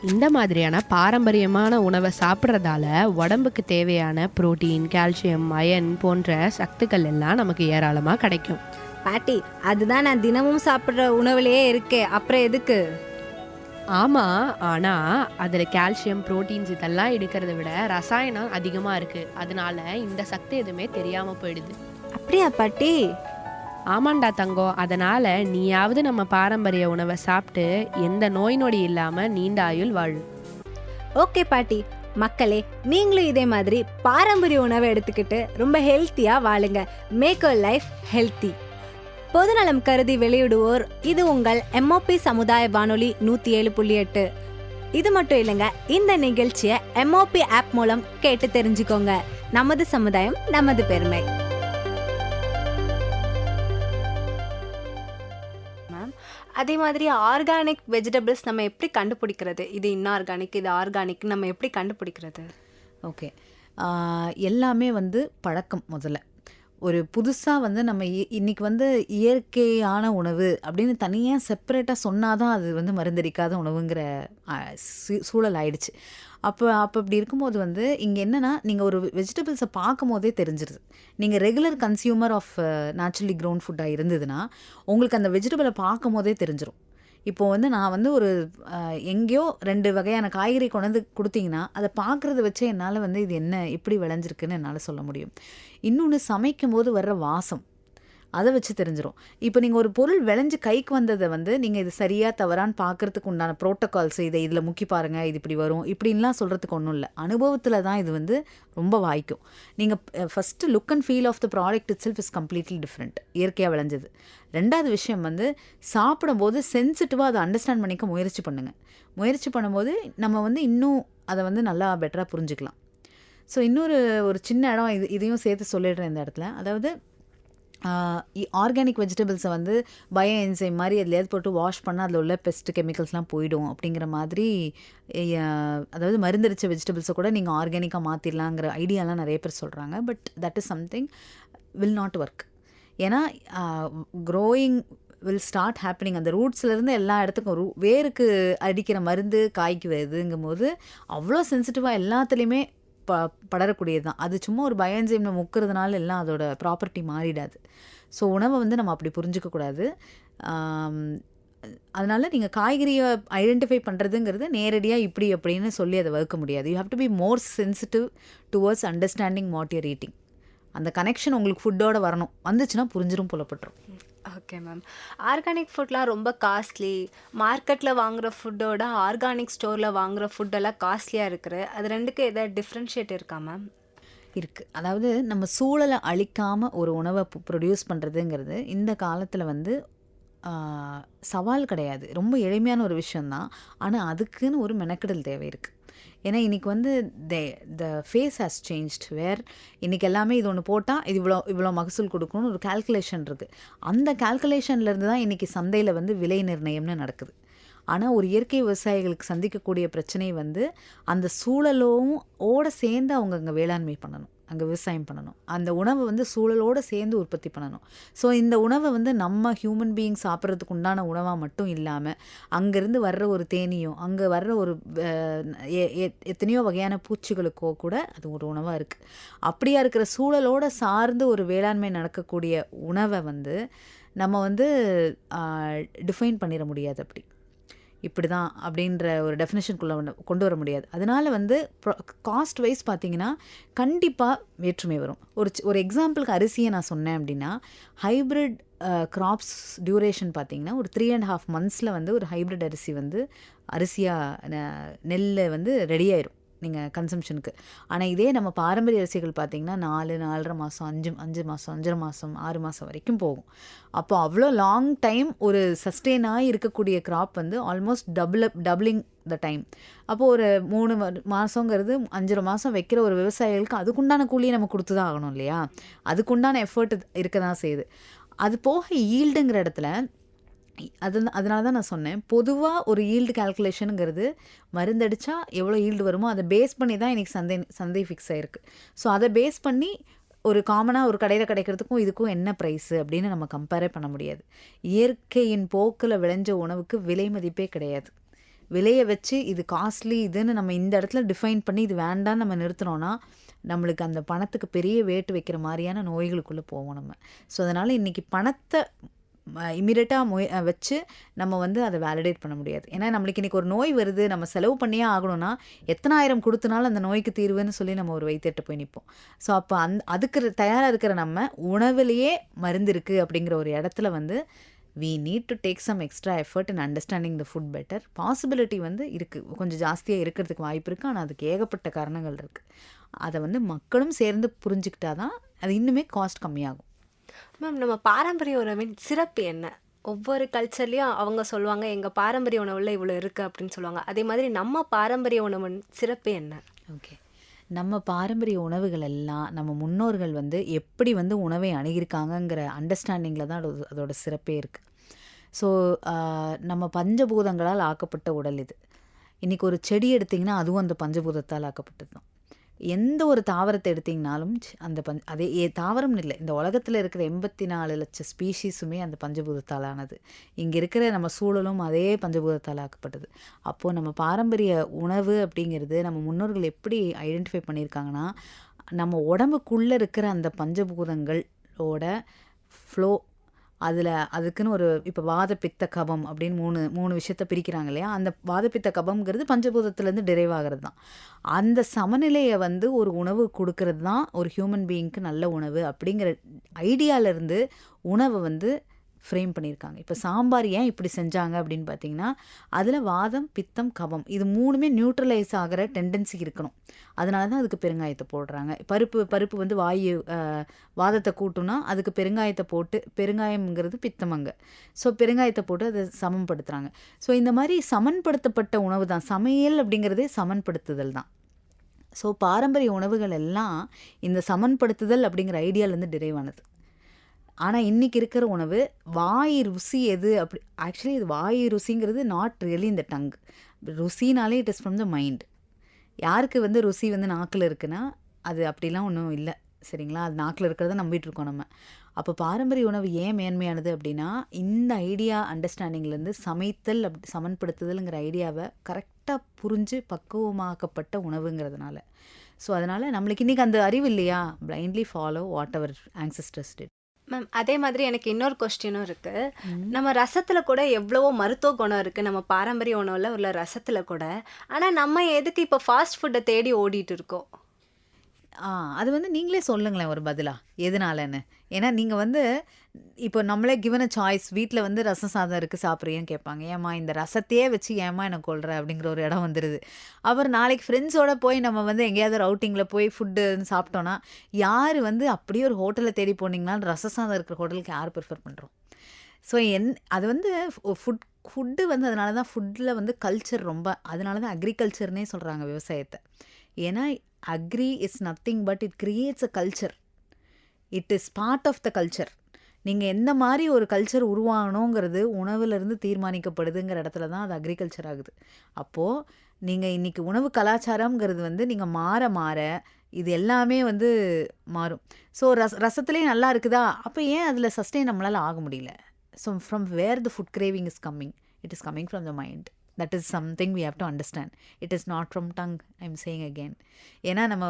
இந்த மாதிரியான பாரம்பரியமான உணவை சாப்பிட்றதால உடம்புக்கு தேவையான புரோட்டீன், கால்சியம், அயன் போன்ற சத்துக்கள் எல்லாம் நமக்கு ஏராளமாக கிடைக்கும்.
பாட்டி, அதுதான் நான் தினமும் சாப்பிட்ற உணவுலயே இருக்கே, அப்புறம் எதுக்கு?
ஆமாம், ஆனால் அதில் கால்சியம், புரோட்டீன்ஸ் இதெல்லாம் எடுக்கிறத விட ரசாயனம் அதிகமாக இருக்குது. அதனால இந்த சத்து எதுவுமே தெரியாமல் போயிடுது.
அப்படியா பாட்டி?
ஆமாண்டா தங்கம். அதனால் நீயாவது நம்ம பாரம்பரிய உணவை சாப்பிட்டு எந்த நோய் நொடி இல்லாமல் நீண்ட ஆயுள் வாழு.
ஓகே பாட்டி. மக்களே, நீங்களும் இதே மாதிரி பாரம்பரிய உணவை எடுத்துக்கிட்டு ரொம்ப ஹெல்த்தியாக வாழுங்க. Make your life healthy. பொதுநலம் கருதி வெளியிடுவோர் இது உங்கள் MOP சமுதாய வானொலி 107.8. இது மட்டும் இல்லைங்க, இந்த நிகழ்ச்சியை MOP ஆப் மூலம் கேட்டு தெரிஞ்சுக்கோங்க. நமது சமுதாயம், நமது பெருமை. அதே மாதிரி ஆர்கானிக் வெஜிடபிள்ஸ் நம்ம எப்படி கண்டுபிடிக்கிறது? இது இன்ஆர்கானிக், இது ஆர்கானிக் நம்ம எப்படி கண்டுபிடிக்கிறது?
ஓகே, எல்லாமே வந்து பழக்கம். முதல்ல ஒரு புதுசாக வந்து நம்ம இன்னைக்கு வந்து இயற்கையான உணவு அப்படின்னு தனியாக செப்பரேட்டாக சொன்னாதான் அது வந்து மருந்தடிக்காத உணவுங்கிற சூழல் ஆயிடுச்சு. அப்போ அப்படி இருக்கும்போது வந்து இங்கே என்னென்னா, நீங்கள் ஒரு வெஜிடபிள்ஸை பார்க்கும் போதே தெரிஞ்சிருது. நீங்கள் regular consumer of naturally grown ஃபுட்டாக இருந்ததுன்னா உங்களுக்கு அந்த வெஜிடபிளை பார்க்கும் போதே தெரிஞ்சிடும். இப்போது வந்து நான் வந்து ஒரு எங்கேயோ 2 வகையான காய்கறி கொண்டு கொடுத்தீங்கன்னா அதை பார்க்குறத வச்சே என்னால் வந்து இது என்ன எப்படி விளைஞ்சிருக்குன்னு என்னால் சொல்ல முடியும். இன்னொன்று, சமைக்கும் போது வர்ற வாசம், அதை வச்சு தெரிஞ்சிடும். இப்போ நீங்கள் ஒரு பொருள் விளைஞ்சு கைக்கு வந்ததை வந்து நீங்கள் இது சரியாக தவறான்னு பார்க்குறதுக்கு உண்டான ப்ரோட்டோகால்ஸ், இதை இதில் முக்கி பாருங்கள், இது இப்படி வரும் இப்படின்லாம் சொல்கிறதுக்கு ஒன்றும் இல்லை. அனுபவத்தில் தான் இது வந்து ரொம்ப வாய்க்கும். நீங்கள் first look and feel of the product itself is completely different, இயற்கையாக விளைஞ்சது. 2வது விஷயம் வந்து சாப்பிடும்போது சென்சிட்டிவாக அதை அண்டர்ஸ்டாண்ட் பண்ணிக்க முயற்சி பண்ணுங்கள். முயற்சி பண்ணும்போது நம்ம வந்து இன்னும் அதை வந்து நல்லா பெட்டராக புரிஞ்சுக்கலாம். ஸோ ஒரு சின்ன இடம் இதையும் சேர்த்து சொல்லிடுறேன் இந்த இடத்துல. அதாவது ஆர்கானிக் வெஜிடபிள்ஸை வந்து பயோ என்சைம் மாதிரி எதுலையாவது போட்டு வாஷ் பண்ணால் அதில் உள்ள பெஸ்ட் கெமிக்கல்ஸ்லாம் போயிடும் அப்படிங்கிற மாதிரி, அதாவது மருந்தடிச்ச வெஜிடபிள்ஸை கூட நீங்கள் ஆர்கானிக்காக மாற்றிடலாங்கிற ஐடியாலாம் நிறைய பேர் சொல்கிறாங்க. But that is something will not work. ஏன்னா க்ரோயிங் வில் ஸ்டார்ட் ஹேப்பனிங். அந்த ரூட்ஸ்லேருந்து எல்லா இடத்துக்கும் வேருக்கு அடிக்கிற மருந்து காய்க்கு வருதுங்கும் போது அவ்வளோ சென்சிட்டிவாக எல்லாத்துலேயுமே படரக்கூடியது தான். அது சும்மா ஒரு பயோஎன்சைம்ல முக்கிறதுனால எல்லாம் அதோட ப்ராப்பர்ட்டி மாறிடாது. ஸோ உணவை வந்து நம்ம அப்படி புரிஞ்சிக்கக்கூடாது. அதனால் நீங்கள் காய்கறியை ஐடென்டிஃபை பண்ணுறதுங்கிறது நேரடியாக இப்படி அப்படின்னு சொல்லி அதை வகுக்க முடியாது. You have to be more sensitive towards understanding what you're eating. அந்த கனெக்ஷன் உங்களுக்கு ஃபுட்டோட வரணும். வந்துச்சுன்னா புரிஞ்சிடும், புலப்பட்டுரும்.
Okay ma'am. ஆர்கானிக் ஃபுட்லாம் ரொம்ப காஸ்ட்லி. மார்க்கெட்டில் வாங்குகிற ஃபுட்டோட ஆர்கானிக் ஸ்டோரில் வாங்குகிற ஃபுட்டெல்லாம் காஸ்ட்லியாக இருக்குது. அது ரெண்டுக்கு எதாவது டிஃப்ரென்ஷியேட் இருக்கா மேம்?
இருக்குது. அதாவது நம்ம சூழலை அழிக்காமல் ஒரு உணவை ப்ரொடியூஸ் பண்ணுறதுங்கிறது இந்த காலத்தில் வந்து சவால் கிடையாது, ரொம்ப எளிமையான ஒரு விஷயந்தான். ஆனால் அதுக்குன்னு ஒரு மெனக்கெடல் தேவை இருக்குது. ஏன்னா இன்றைக்கி வந்து த ஃபேஸ் ஹாஸ் சேஞ்ச்ட். வேர் இன்றைக்கி எல்லாமே இது ஒன்று போட்டால் இது இவ்வளோ மகசூல் கொடுக்கணும்னு ஒரு கால்குலேஷன் இருக்குது. அந்த கால்குலேஷன்லேருந்து தான் இன்றைக்கி சந்தையில் வந்து விலை நிர்ணயம்னு நடக்குது. ஆனால் ஒரு இயற்கை விவசாயிகளுக்கு சந்திக்கக்கூடிய பிரச்சனை வந்து அந்த சூழலோட சேர்ந்து அவங்க அங்கே வேளாண்மை பண்ணணும், அங்கே விவசாயம் பண்ணணும். அந்த உணவை வந்து சூழலோடு சேர்ந்து உற்பத்தி பண்ணணும். ஸோ இந்த உணவை வந்து நம்ம ஹியூமன் பீயிங் சாப்பிட்றதுக்கு உண்டான உணவாக மட்டும் இல்லாமல் அங்கேருந்து வர்ற ஒரு தேனியோ, அங்கே வர்ற ஒரு எத்தனையோ வகையான பூச்சிகளுக்கோ கூட அது ஒரு உணவாக இருக்குது. அப்படியா இருக்கிற சூழலோடு சார்ந்து ஒரு வேளாண்மை நடக்கக்கூடிய உணவை வந்து நம்ம வந்து டிஃபைன் பண்ணிட முடியாது. அப்படி இப்படி தான் அப்படின்ற ஒரு டெஃபினேஷனுக்குள்ளே கொண்டு வர முடியாது. அதனால் வந்து காஸ்ட் வைஸ் பார்த்திங்கன்னா கண்டிப்பாக வேற்றுமை வரும். ஒரு எக்ஸாம்பிளுக்கு அரிசியை நான் சொன்னேன் அப்படின்னா, ஹைப்ரிட் கிராப்ஸ் டியூரேஷன் பார்த்திங்கன்னா ஒரு 3.5 months வந்து ஒரு ஹைப்ரிட் அரிசி வந்து அரிசியாக நெல் வந்து ரெடி ஆயிரும் நீங்கள் கன்சம்ஷனுக்கு. ஆனால் இதே நம்ம பாரம்பரிய அரிசிகள் பார்த்திங்கன்னா 4.5 மாதம் 5 மாதம் 5.5 மாதம் 6 மாதம் வரைக்கும் போகும். அப்போ அவ்வளோ லாங் டைம் ஒரு சஸ்டெயினாக இருக்கக்கூடிய கிராப் வந்து ஆல்மோஸ்ட் டபுளிங் த டைம். அப்போது ஒரு 3 மாதங்கிறது 5.5 மாதம் வைக்கிற ஒரு விவசாயிகளுக்கு அதுக்குண்டான கூலியை நம்ம கொடுத்து தான் ஆகணும் இல்லையா? அதுக்குண்டான எஃபர்ட் இருக்க தான் செய்யுது. அது போக ஈல்டுங்கிற இடத்துல அதனால தான் நான் சொன்னேன், பொதுவாக ஒரு ஈல்டு கால்குலேஷனுங்கிறது மருந்தடிச்சா எவ்வளோ ஈல்டு வருமோ அதை பேஸ் பண்ணி தான் இன்றைக்கி சந்தை ஃபிக்ஸ் ஆகிருக்கு. ஸோ அதை பேஸ் பண்ணி ஒரு காமனாக ஒரு கடையில் கிடைக்கிறதுக்கும் இதுக்கும் என்ன ப்ரைஸு அப்படின்னு நம்ம கம்பேரே பண்ண முடியாது. இயற்கையின் போக்கில் விளைஞ்ச உணவுக்கு விலை மதிப்பே கிடையாது. விலையை வச்சு இது காஸ்ட்லி இதுன்னு நம்ம இந்த இடத்துல டிஃபைன் பண்ணி இது வேண்டான்னு நம்ம நிறுத்தினோன்னா நம்மளுக்கு அந்த பணத்துக்கு பெரிய வேட்டு வைக்கிற மாதிரியான நோய்களுக்குள்ளே போவோம் நம்ம. ஸோ அதனால் இன்றைக்கி பணத்தை இமீடியட்டாக வச்சு நம்ம வந்து அதை வேலிடேட் பண்ண முடியாது. ஏன்னா நம்மளுக்கு இன்றைக்கி ஒரு நோய் வருது, நம்ம செலவு பண்ணியே ஆகணும்னா எத்தனாயிரம் கொடுத்தனாலும் அந்த நோய்க்கு தீர்வுன்னு சொல்லி நம்ம ஒரு வைத்தியர்கிட்ட போய் நிற்போம். ஸோ அப்போ அதுக்கு தயாராக இருக்கிற நம்ம உணவுலேயே மருந்து இருக்குது அப்படிங்கிற ஒரு இடத்துல வந்து we need to take some extra effort in understanding the food better. Possibility வந்து இருக்குது, கொஞ்சம் ஜாஸ்தியாக இருக்கிறதுக்கு வாய்ப்பு இருக்குது. ஆனால் அதுக்கு ஏகப்பட்ட காரணங்கள் இருக்குது. அதை வந்து மக்களும் சேர்ந்து புரிஞ்சுக்கிட்டா தான் அது இன்னுமே காஸ்ட் கம்மியாகும்.
மேம், நம்ம பாரம்பரிய உணவின் சிறப்பு என்ன? ஒவ்வொரு கல்ச்சர்லேயும் அவங்க சொல்லுவாங்க எங்கள் பாரம்பரிய உணவில் இவ்வளோ இருக்குது அப்படின்னு சொல்லுவாங்க. அதே மாதிரி நம்ம பாரம்பரிய உணவின் சிறப்பு என்ன?
ஓகே, நம்ம பாரம்பரிய உணவுகள் எல்லாம் நம்ம முன்னோர்கள் வந்து எப்படி வந்து உணவை அணுகியிருக்காங்கங்கிற அண்டர்ஸ்டாண்டிங்கில் தான் அதோட சிறப்பே இருக்குது. ஸோ நம்ம பஞ்சபூதங்களால் ஆக்கப்பட்ட உடல் இது. இன்றைக்கி ஒரு செடி எடுத்திங்கன்னா அதுவும் அந்த பஞ்சபூதத்தால் ஆக்கப்பட்டது தான். எந்த ஒரு தாவரத்தை எடுத்திங்கனாலும் அந்த அதே தாவரம்னு இல்லை, இந்த உலகத்தில் இருக்கிற 84 லட்சம் ஸ்பீஷீஸுமே அந்த பஞ்சபூதத்தால் ஆனது. இங்கே இருக்கிற நம்ம சூழலும் அதே பஞ்சபூதத்தால் ஆக்கப்பட்டது. அப்போது நம்ம பாரம்பரிய உணவு அப்படிங்கிறது நம்ம முன்னோர்கள் எப்படி ஐடென்டிஃபை பண்ணியிருக்காங்கன்னா, நம்ம உடம்புக்குள்ளே இருக்கிற அந்த பஞ்சபூதங்களோட ஃப்ளோ, அதுக்குன்னு ஒரு இப்போ வாத பித்த கபம் அப்படின்னு மூணு விஷயத்த பிரிக்கிறாங்க இல்லையா. அந்த வாதப்பித்த கபம்ங்கிறது பஞ்சபூதத்துலேருந்து டிரைவ் ஆகிறது தான். அந்த சமநிலையை வந்து ஒரு உணவு கொடுக்கறது தான் ஒரு ஹியூமன் பீயிங்க்கு நல்ல உணவு அப்படிங்கிற ஐடியாவிலேருந்து உணவை வந்து ஃப்ரேம் பண்ணியிருக்காங்க. இப்போ சாம்பார் ஏன் இப்படி செஞ்சாங்க அப்படின்னு பார்த்தீங்கன்னா, அதில் வாதம் பித்தம் கபம் இது மூணுமே நியூட்ரலைஸ் ஆகிற டெண்டன்சி இருக்கணும். அதனால தான் அதுக்கு பெருங்காயத்தை போடுறாங்க. பருப்பு வந்து வாதத்தை கூட்டுனா அதுக்கு பெருங்காயத்தை போட்டு, பெருங்காயம்ங்கிறது பித்தமங்க, ஸோ பெருங்காயத்தை போட்டு அதை சமன்படுத்துகிறாங்க. ஸோ இந்த மாதிரி சமன்படுத்தப்பட்ட உணவு தான் சமையல் அப்படிங்கிறதே சமன்படுத்துதல் தான். ஸோ பாரம்பரிய உணவுகள் எல்லாம் இந்த சமன்படுத்துதல் அப்படிங்கிற ஐடியாவிலேருந்து டிரைவ் ஆனது. ஆனால் இன்றைக்கி இருக்கிற உணவு வாய் ருசி எது அப்படி, ஆக்சுவலி இது வாய் ருசிங்கிறது நாட் ரியலி இந்த டங். ருசினாலே it is from the mind. யாருக்கு வந்து ருசி வந்து நாக்கில் இருக்குன்னா அது அப்படிலாம் ஒன்றும் இல்லை, சரிங்களா. அது நாக்கில் இருக்கிறத நம்பிட்டுருக்கோம் நம்ம. அப்போ பாரம்பரிய உணவு ஏன் மேன்மையானது அப்படின்னா, இந்த ஐடியா அண்டர்ஸ்டாண்டிங்லேருந்து சமைத்தல் சமன்படுத்துதல்ங்கிற ஐடியாவை கரெக்டாக புரிஞ்சு பக்குவமாக்கப்பட்ட உணவுங்கிறதுனால. ஸோ அதனால் நம்மளுக்கு இன்றைக்கி அந்த அறிவு இல்லையா, blindly follow what our ancestors did.
Ma'am, அதே மாதிரி எனக்கு இன்னொரு கொஸ்டினும் இருக்குது. நம்ம ரசத்தில் கூட எவ்வளவோ மருத்துவ குணம் இருக்குது நம்ம பாரம்பரிய உணவில் உள்ள ரசத்தில் கூட. ஆனால் நம்ம எதுக்கு இப்போ ஃபாஸ்ட் ஃபுட்டை தேடி ஓடிட்டு இருக்கோம்?
அது வந்து நீங்களே சொல்லுங்களேன் ஒரு பதிலா எதனாலன்னு. ஏன்னா நீங்கள் வந்து இப்போ நம்மளே கிவன் அ சாய்ஸ், வீட்டில் வந்து ரசம் சாதம் இருக்குது சாப்பிட்றியான்னு கேட்பாங்க. ஏம்மா இந்த ரசத்தையே வச்சு ஏம்மா எனக்கு கொள்கிற அப்படிங்கிற ஒரு இடம் வந்துடுது. அப்புறம் நாளைக்கு ஃப்ரெண்ட்ஸோடு போய் நம்ம வந்து எங்கேயாவது ஒரு அவுட்டிங்கில் போய் ஃபுட்டுன்னு சாப்பிட்டோன்னா, யார் வந்து அப்படியே ஒரு ஹோட்டலில் தேடி போனீங்கனாலும் ரச சாதம் இருக்கிற ஹோட்டலுக்கு யார் ப்ரிஃபர் பண்ணுறோம்? ஸோ அது வந்து ஃபுட்டு வந்து அதனால தான் ஃபுட்டில் வந்து கல்ச்சர் ரொம்ப, அதனால தான் அக்ரிகல்ச்சர்னே சொல்கிறாங்க விவசாயத்தை. ஏன்னா agri is nothing but it creates a culture. It is part of the culture. நீங்கள் எந்த மாதிரி ஒரு கல்ச்சர் உருவாகணுங்கிறது உணவுலேருந்து தீர்மானிக்கப்படுதுங்கிற இடத்துல தான் அது அக்ரிகல்ச்சர் ஆகுது. அப்போது நீங்கள் இன்றைக்கி உணவு கலாச்சாரங்கிறது வந்து நீங்கள் மாற இது எல்லாமே வந்து மாறும். ஸோ ரசத்துலேயே நல்லா இருக்குதா, அப்போ ஏன் அதில் சஸ்டெயின் நம்மளால் ஆக முடியல? So from where the food craving is coming, it is coming from the mind. That is something we have to understand. It is not from tongue, I'm saying again. ஏன்னா நம்ம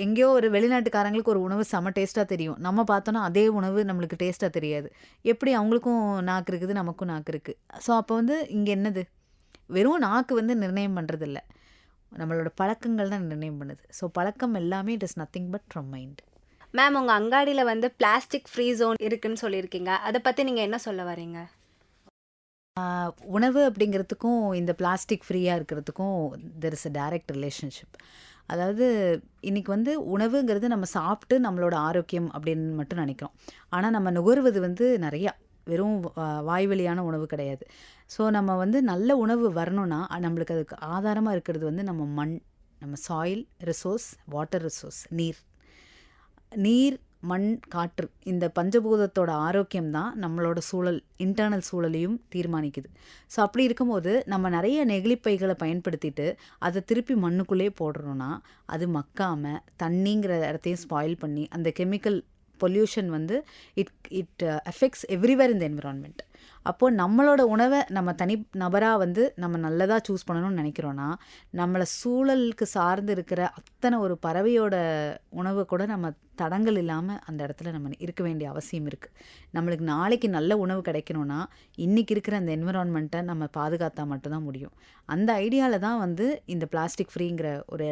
எங்கேயோ ஒரு வெளிநாட்டுக்காரங்களுக்கு ஒரு உணவு செம டேஸ்ட்டாக தெரியும், நம்ம பார்த்தோன்னா அதே உணவு நம்மளுக்கு டேஸ்ட்டாக தெரியாது. எப்படி அவங்களுக்கும் நாக்கு இருக்குது, நமக்கும் நாக்கு இருக்குது. ஸோ அப்போ வந்து இங்கே என்னது, வெறும் நாக்கு வந்து நிர்ணயம் பண்ணுறதில்ல, நம்மளோட பழக்கங்கள் தான் நிர்ணயம் பண்ணுது. ஸோ பழக்கம் எல்லாமே it is nothing but from mind.
Ma'am, உங்கள் அங்காடியில் வந்து பிளாஸ்டிக் ஃப்ரீ ஜோன் இருக்குன்னு சொல்லியிருக்கீங்க, அதை பற்றி நீங்கள் என்ன சொல்ல வரீங்க?
உணவு அப்படிங்கிறதுக்கும் இந்த பிளாஸ்டிக் ஃப்ரீயாக இருக்கிறதுக்கும் there is a direct relationship. அதாவது இன்றைக்கி வந்து உணவுங்கிறது நம்ம சாப்பிட்டு நம்மளோட ஆரோக்கியம் அப்படின்னு மட்டும் நினைக்கிறோம். ஆனால் நம்ம நுகர்வது வந்து நிறையா, வெறும் வாய்வழியான உணவு கிடையாது. ஸோ நம்ம வந்து நல்ல உணவு வரணும்னா நம்மளுக்கு அதுக்கு ஆதாரமாக இருக்கிறது வந்து நம்ம மண், நம்ம சாயில் ரிசோர்ஸ், வாட்டர் ரிசோர்ஸ், நீர், மண், காற்று, இந்த பஞ்சபூதத்தோட ஆரோக்கியம் தான் நம்மளோட சூழல், இன்டர்னல் சூழலையும் தீர்மானிக்குது. ஸோ அப்படி இருக்கும்போது நம்ம நிறைய நெகிழிப்பைகளை பயன்படுத்திட்டு அதை திருப்பி மண்ணுக்குள்ளே போடுறோன்னா அது மக்காமல் தண்ணிங்கிற இடத்தையும் ஸ்பாயில் பண்ணி அந்த கெமிக்கல் பொல்யூஷன் வந்து it affects everywhere in the environment. அப்போது நம்மளோட உணவை நம்ம தனி நபராக வந்து நம்ம நல்லதாக சூஸ் பண்ணணும்னு நினைக்கிறோன்னா, நம்மளை சூழலுக்கு சார்ந்து இருக்கிற அத்தனை ஒரு பறவையோட உணவை கூட நம்ம தடங்கள் இல்லாமல் அந்த இடத்துல நம்ம இருக்க வேண்டிய அவசியம் இருக்குது. நம்மளுக்கு நாளைக்கு நல்ல உணவு கிடைக்கணும்னா இன்றைக்கி இருக்கிற அந்த என்விரான்மெண்ட்டை நம்ம பாதுகாத்தா மட்டும்தான் முடியும். அந்த ஐடியாவில் தான் வந்து இந்த பிளாஸ்டிக் ஃப்ரீங்கிற ஒரு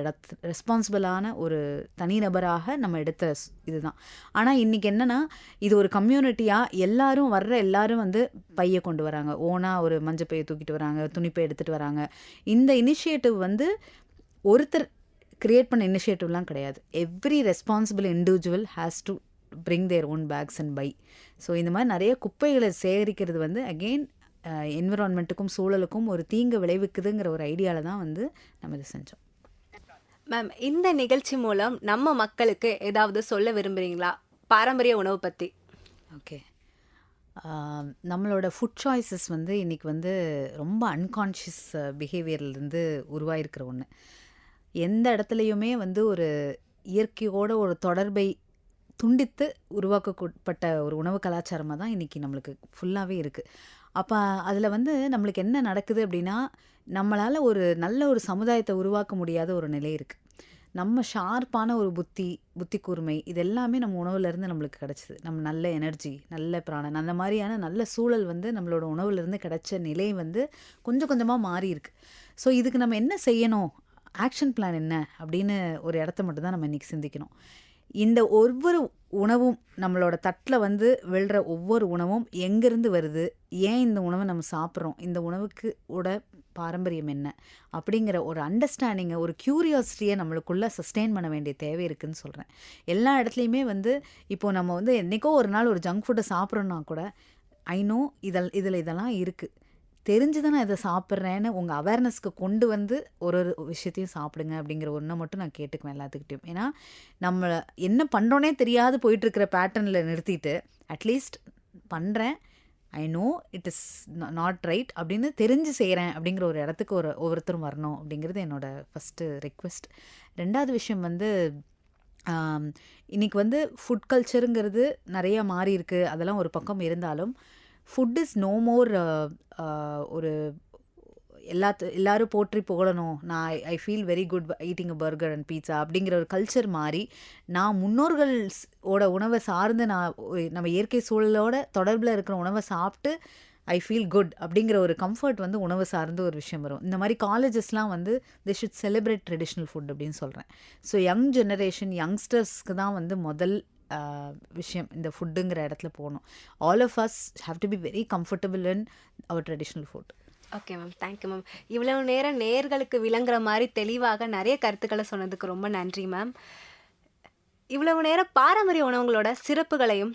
ரெஸ்பான்சிபிளான ஒரு தனிநபராக நம்ம எடுத்த இதுதான். ஆனால் இன்றைக்கி என்னென்னா, இது ஒரு கம்யூனிட்டியாக எல்லாரும் வந்து பையை கொண்டு வராங்க, ஓனாக ஒரு மஞ்சள் பையை தூக்கிட்டு வராங்க, துணிப்பை எடுத்துகிட்டு வராங்க. இந்த இனிஷியேட்டிவ் வந்து ஒருத்தர் கிரியேட் பண்ண இனிஷியேட்டிவ்லாம் கிடையாது. Every responsible individual has to bring their own bags and buy. So இந்த மாதிரி நிறைய குப்பைகளை சேகரிக்கிறது வந்து அகெயின் என்விரான்மெண்ட்டுக்கும் சூழலுக்கும் ஒரு தீங்கு விளைவிக்குதுங்கிற ஒரு ஐடியாவில் தான் வந்து நம்ம இதை செஞ்சோம்.
மேம், இந்த நிகழ்ச்சி மூலம் நம்ம மக்களுக்கு ஏதாவது சொல்ல விரும்புகிறீங்களா பாரம்பரிய உணவு பற்றி?
ஓகே, நம்மளோட ஃபுட் சாய்ஸஸ் வந்து இன்றைக்கி வந்து ரொம்ப அன்கான்ஷியஸ் பிஹேவியர்லேருந்து உருவாயிருக்கிற ஒன்று. எந்த இடத்துலையுமே வந்து ஒரு இயற்கையோட ஒரு தொடர்பை துண்டித்து உருவாக்கப்பட்ட ஒரு உணவு கலாச்சாரமாக தான் இன்றைக்கி நம்மளுக்கு ஃபுல்லாகவே இருக்குது. அப்போ அதில் வந்து நம்மளுக்கு என்ன நடக்குது அப்படின்னா, நம்மளால் ஒரு நல்ல ஒரு சமுதாயத்தை உருவாக்க முடியாத ஒரு நிலை இருக்குது. நம்ம ஷார்ப்பான ஒரு புத்தி கூர்மை இது எல்லாமே நம்ம உணவுலேருந்து நம்மளுக்கு கிடச்சிது. நம்ம நல்ல எனர்ஜி, நல்ல பிராணன், அந்த மாதிரியான நல்ல சூழல் வந்து நம்மளோட உணவுலேருந்து கிடைச்ச நிலை வந்து கொஞ்சம் கொஞ்சமாக மாறி இருக்கு. ஸோ இதுக்கு நம்ம என்ன செய்யணும், ஆக்ஷன் பிளான் என்ன அப்படின்னு ஒரு இடத்த மட்டும் தான் நம்ம இன்றைக்கி சிந்திக்கணும். இந்த ஒவ்வொரு உணவும் நம்மளோட தட்டில் வந்து விழுற ஒவ்வொரு உணவும் எங்கேருந்து வருது, ஏன் இந்த உணவை நம்ம சாப்பிட்றோம், இந்த உணவுக்கு பாரம்பரியம் என்ன அப்படிங்கிற ஒரு அண்டர்ஸ்டாண்டிங்கை, ஒரு க்யூரியாசிட்டியை நம்மளுக்குள்ளே சஸ்டெயின் பண்ண வேண்டிய தேவை இருக்குதுன்னு சொல்கிறேன். எல்லா இடத்துலையுமே வந்து இப்போது நம்ம வந்து என்றைக்கோ ஒரு நாள் ஒரு ஜங்க் ஃபுட்டை சாப்பிட்றோன்னா கூட ஐ நோ இதில் இதெல்லாம் இருக்குது, தெரிஞ்சு தான் நான் இதை சாப்பிட்றேன்னு உங்கள் அவேர்னஸ்க்கு கொண்டு வந்து ஒரு விஷயத்தையும் சாப்பிடுங்க அப்படிங்கிற ஒன்றை மட்டும் நான் கேட்டுக்குவேன் எல்லாத்துக்கிட்டையும். ஏன்னா நம்ம என்ன பண்ணுறோன்னே தெரியாது போயிட்டுருக்கிற பேட்டர்னில் நிறுத்திட்டு அட்லீஸ்ட் பண்ணுறேன், I know it is not right அப்படின்னு தெரிஞ்சு செய்கிறேன் அப்படிங்கிற ஒரு இடத்துக்கு ஒவ்வொருத்தரும் வரணும் அப்படிங்கிறது என்னோடய ஃபஸ்ட்டு ரெக்வெஸ்ட். ரெண்டாவது விஷயம் வந்து இன்றைக்கி வந்து ஃபுட் கல்ச்சருங்கிறது நிறையா மாறி இருக்குது. அதெல்லாம் ஒரு பக்கம் இருந்தாலும் ஃபுட் இஸ் நோ மோர் ஒரு எல்லாரும் போற்றி புகழணும், நான் I feel very good eating a burger and pizza அப்படிங்கிற ஒரு கல்ச்சர் மாறி, நான் முன்னோர்களோட உணவை சார்ந்து நம்ம இயற்கை சூழலோட தொடர்பில் இருக்கிற உணவை சாப்பிட்டு ஐ ஃபீல் குட் அப்படிங்கிற ஒரு கம்ஃபர்ட் வந்து உணவு சார்ந்து ஒரு விஷயம் வரும். இந்த மாதிரி காலேஜஸ்லாம் வந்து they should celebrate traditional food அப்படின்னு சொல்கிறேன். ஸோ யங் ஜெனரேஷன் யங்ஸ்டர்ஸ்க்கு தான் வந்து முதல் விஷயம் இந்த ஃபுட்டுங்கிற இடத்துல போகணும். All of us have to be very comfortable in our traditional food.
Okay ma'am, thank you ma'am. இவ்வளவு நேரம் நேர்களுக்கு விளங்குற மாதிரி தெளிவாக நிறைய கருத்துக்களை சொன்னதுக்கு ரொம்ப நன்றி மேம். இவ்வளவு நேரம் பாரம்பரிய உணவுகளோட சிறப்புகளையும்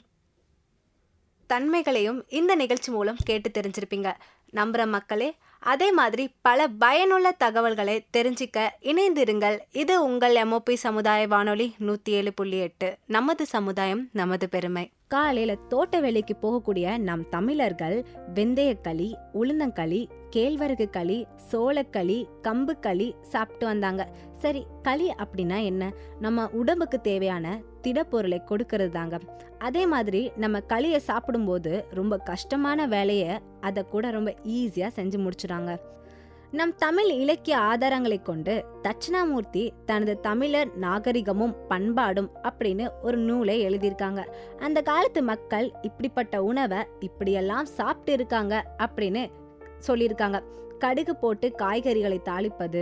தன்மைகளையும் இந்த நிகழ்ச்சி மூலம் கேட்டு தெரிஞ்சிருப்பீங்க நம்புற மக்களே. அதே மாதிரி பல பயனுள்ள தகவல்களை தெரிஞ்சிக்க இணைந்திருங்கள். இது உங்கள் MOP சமுதாய வானொலி 107.8. நமது சமுதாயம் நமது பெருமை.
காலையில தோட்ட வேலைக்கு போகக்கூடிய நம் தமிழர்கள் வெந்தயக்களி, உளுந்தங்களி, கேழ்வரகு களி, சோளக்களி, கம்பு களி சாப்பிட்டு வந்தாங்க. சரி, களி அப்படின்னா என்ன? நம்ம உடம்புக்கு தேவையான திடப்பொருளை கொடுக்கறது தாங்க. அதே மாதிரி நம்ம களியை சாப்பிடும்போது ரொம்ப கஷ்டமான வேலையை அதை கூட ரொம்ப ஈஸியா செஞ்சு முடிச்சுறாங்க. நம் தமிழ் இலக்கிய ஆதாரங்களை கொண்டு தட்சிணாமூர்த்தி தனது தமிழர் நாகரிகமும் பண்பாடும் அப்படின்னு ஒரு நூலை எழுதியிருக்காங்க. அந்த காலத்து மக்கள் இப்படிப்பட்ட உணவை இப்படியெல்லாம் சாப்பிட்டு இருக்காங்க அப்படின்னு சொல்லியிருக்காங்க. கடுகு போட்டு காய்கறிகளை தாளிப்பது,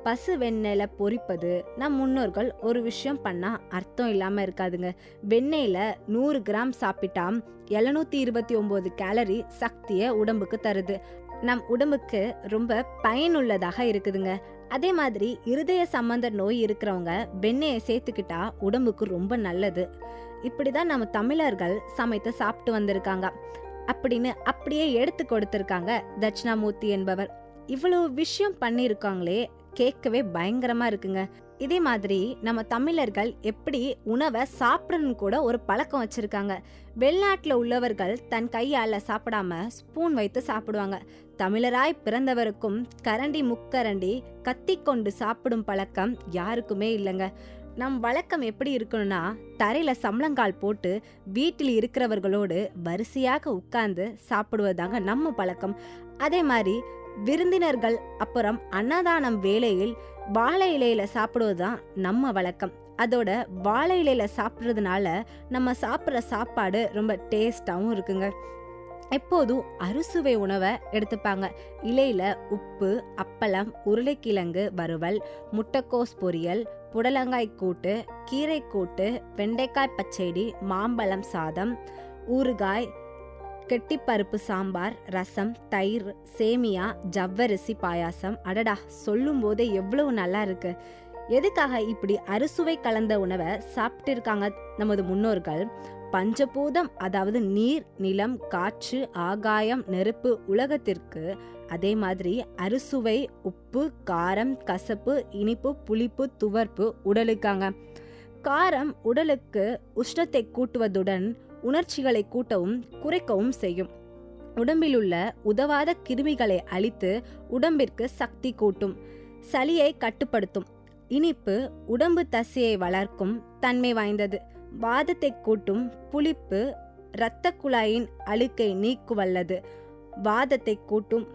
பசு வெண்ணெயில பொரிப்பது, நம் முன்னோர்கள் ஒரு விஷயம் பண்ணா அர்த்தம் இல்லாம இருக்காதுங்க. வெண்ணெயில 100 கிராம் சாப்பிட்டா 729 கேலரி சக்தியை உடம்புக்கு தருது. நம் உடம்புக்கு ரொம்ப பயனுள்ளதாக இருக்குதுங்க. அதே மாதிரி இருதய சம்பந்த நோய் இருக்கிறவங்க வெண்ணெயை சேர்த்துக்கிட்டா உடம்புக்கு ரொம்ப நல்லது. இப்படிதான் நம்ம தமிழர்கள் சமைத்து சாப்பிட்டு வந்திருக்காங்க அப்படின்னு அப்படியே எடுத்து கொடுத்திருக்காங்க தட்சிணாமூர்த்தி என்பவர். இவ்வளவு விஷயம் பண்ணியிருக்காங்களே, கேட்கவே பயங்கரமா இருக்குங்க. இதே மாதிரி நம்ம தமிழர்கள் எப்படி உணவை சாப்பிடணும் கூட ஒரு பழக்கம் வச்சிருக்காங்க. வெளிநாட்டுல உள்ளவர்கள் தன் கையால சாப்பிடாம ஸ்பூன் வைத்து சாப்பிடுவாங்க. தமிழராய் பிறந்தவருக்கும் கரண்டி முக்கரண்டி கத்தி கொண்டு சாப்பிடும் பழக்கம் யாருக்குமே இல்லைங்க. நம் வழக்கம் எப்படி இருக்கணும்னா, தரையில சம்பளங்கால் போட்டு வீட்டில் இருக்கிறவர்களோடு வரிசையாக உட்கார்ந்து சாப்பிடுவதாங்க நம்ம பழக்கம். அதே மாதிரி விருந்தினர்கள் அப்புறம் அன்னதானம் வேளையில் வாழை இலையில சாப்பிடுவதுதான் நம்ம வழக்கம். அதோட வாழை இலையில சாப்பிட்றதுனால நம்ம சாப்பிட்ற சாப்பாடு ரொம்ப டேஸ்டாகவும் இருக்குங்க. எப்போதும் அறுசுவை உணவை எடுத்துப்பாங்க. இலையில உப்பு, அப்பளம், உருளைக்கிழங்கு வறுவல், முட்டைக்கோஸ் பொரியல், புடலங்காய் கூட்டு, கீரை கூட்டு, வெண்டைக்காய் பச்சடி, மாம்பழம் சாதம், ஊறுகாய், கெட்டிப்பருப்பு சாம்பார், ரசம், தயிர், சேமியா, ஜவ்வரிசி பாயாசம். அடடா, சொல்லும் போதே எவ்வளவு நல்லா இருக்கு. எதுக்காக இப்படி அறுசுவை கலந்த உணவை சாப்பிட்டு இருக்காங்க நமது முன்னோர்கள்? பஞ்சபூதம், அதாவது நீர், நிலம், காற்று, ஆகாயம், நெருப்பு உலகத்திற்கு, அதே மாதிரி அறுசுவை உப்பு, காரம், கசப்பு, இனிப்பு, புளிப்பு, துவர்ப்பு உடலுக்காங்க. காரம் உடலுக்கு உஷ்ணத்தை கூட்டுவதுடன் உணர்ச்சிகளை கூட்டவும் குறைக்கவும் செய்யும். உடம்பிலுள்ள உதவாத கிருமிகளை அழித்து உடம்பிற்கு சக்தி கூட்டும். சளியை கட்டுப்படுத்தும். இனிப்பு உடம்பு தசையை வளர்க்கும் தன்மை வாய்ந்தது. வாதத்தை கூட்டும். புளிப்பு இரத்த குழாயின் அழுக்கை நீக்குவல்லது. வாதத்தை கூட்டும்.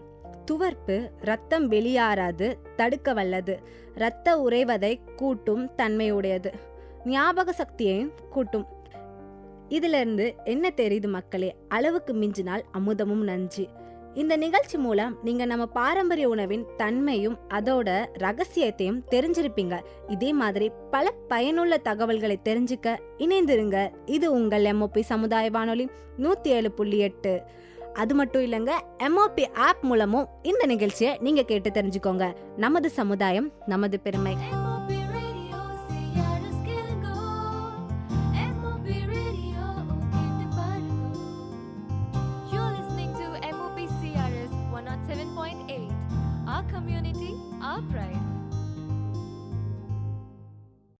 துவர்ப்பு இரத்தம் வெளியாறாது தடுக்க வல்லது. இரத்த உறைவதை கூட்டும் தன்மையுடையது. ஞாபக சக்தியையும் கூட்டும். இதிலிருந்து என்ன தெரியுது மக்களே? அளவுக்கு மிஞ்சினால் அமுதமும் நஞ்சு. இந்த நிகழ்ச்சி மூலம் நீங்க நம்ம பாரம்பரிய உணவின் தன்மையும் அதோட ரகசியத்தையும் தெரிஞ்சிருப்பீங்க. இதே மாதிரி பல பயனுள்ள தகவல்களை தெரிஞ்சுக்க இணைந்திருங்க. இது உங்கள் MOP சமுதாய வானொலி 107.8. அது மட்டும் இல்லைங்க, MOP ஆப் மூலமும் இந்த நிகழ்ச்சியை நீங்க கேட்டு தெரிஞ்சுக்கோங்க. நமது சமுதாயம், நமது பெருமை.
Our community, our pride.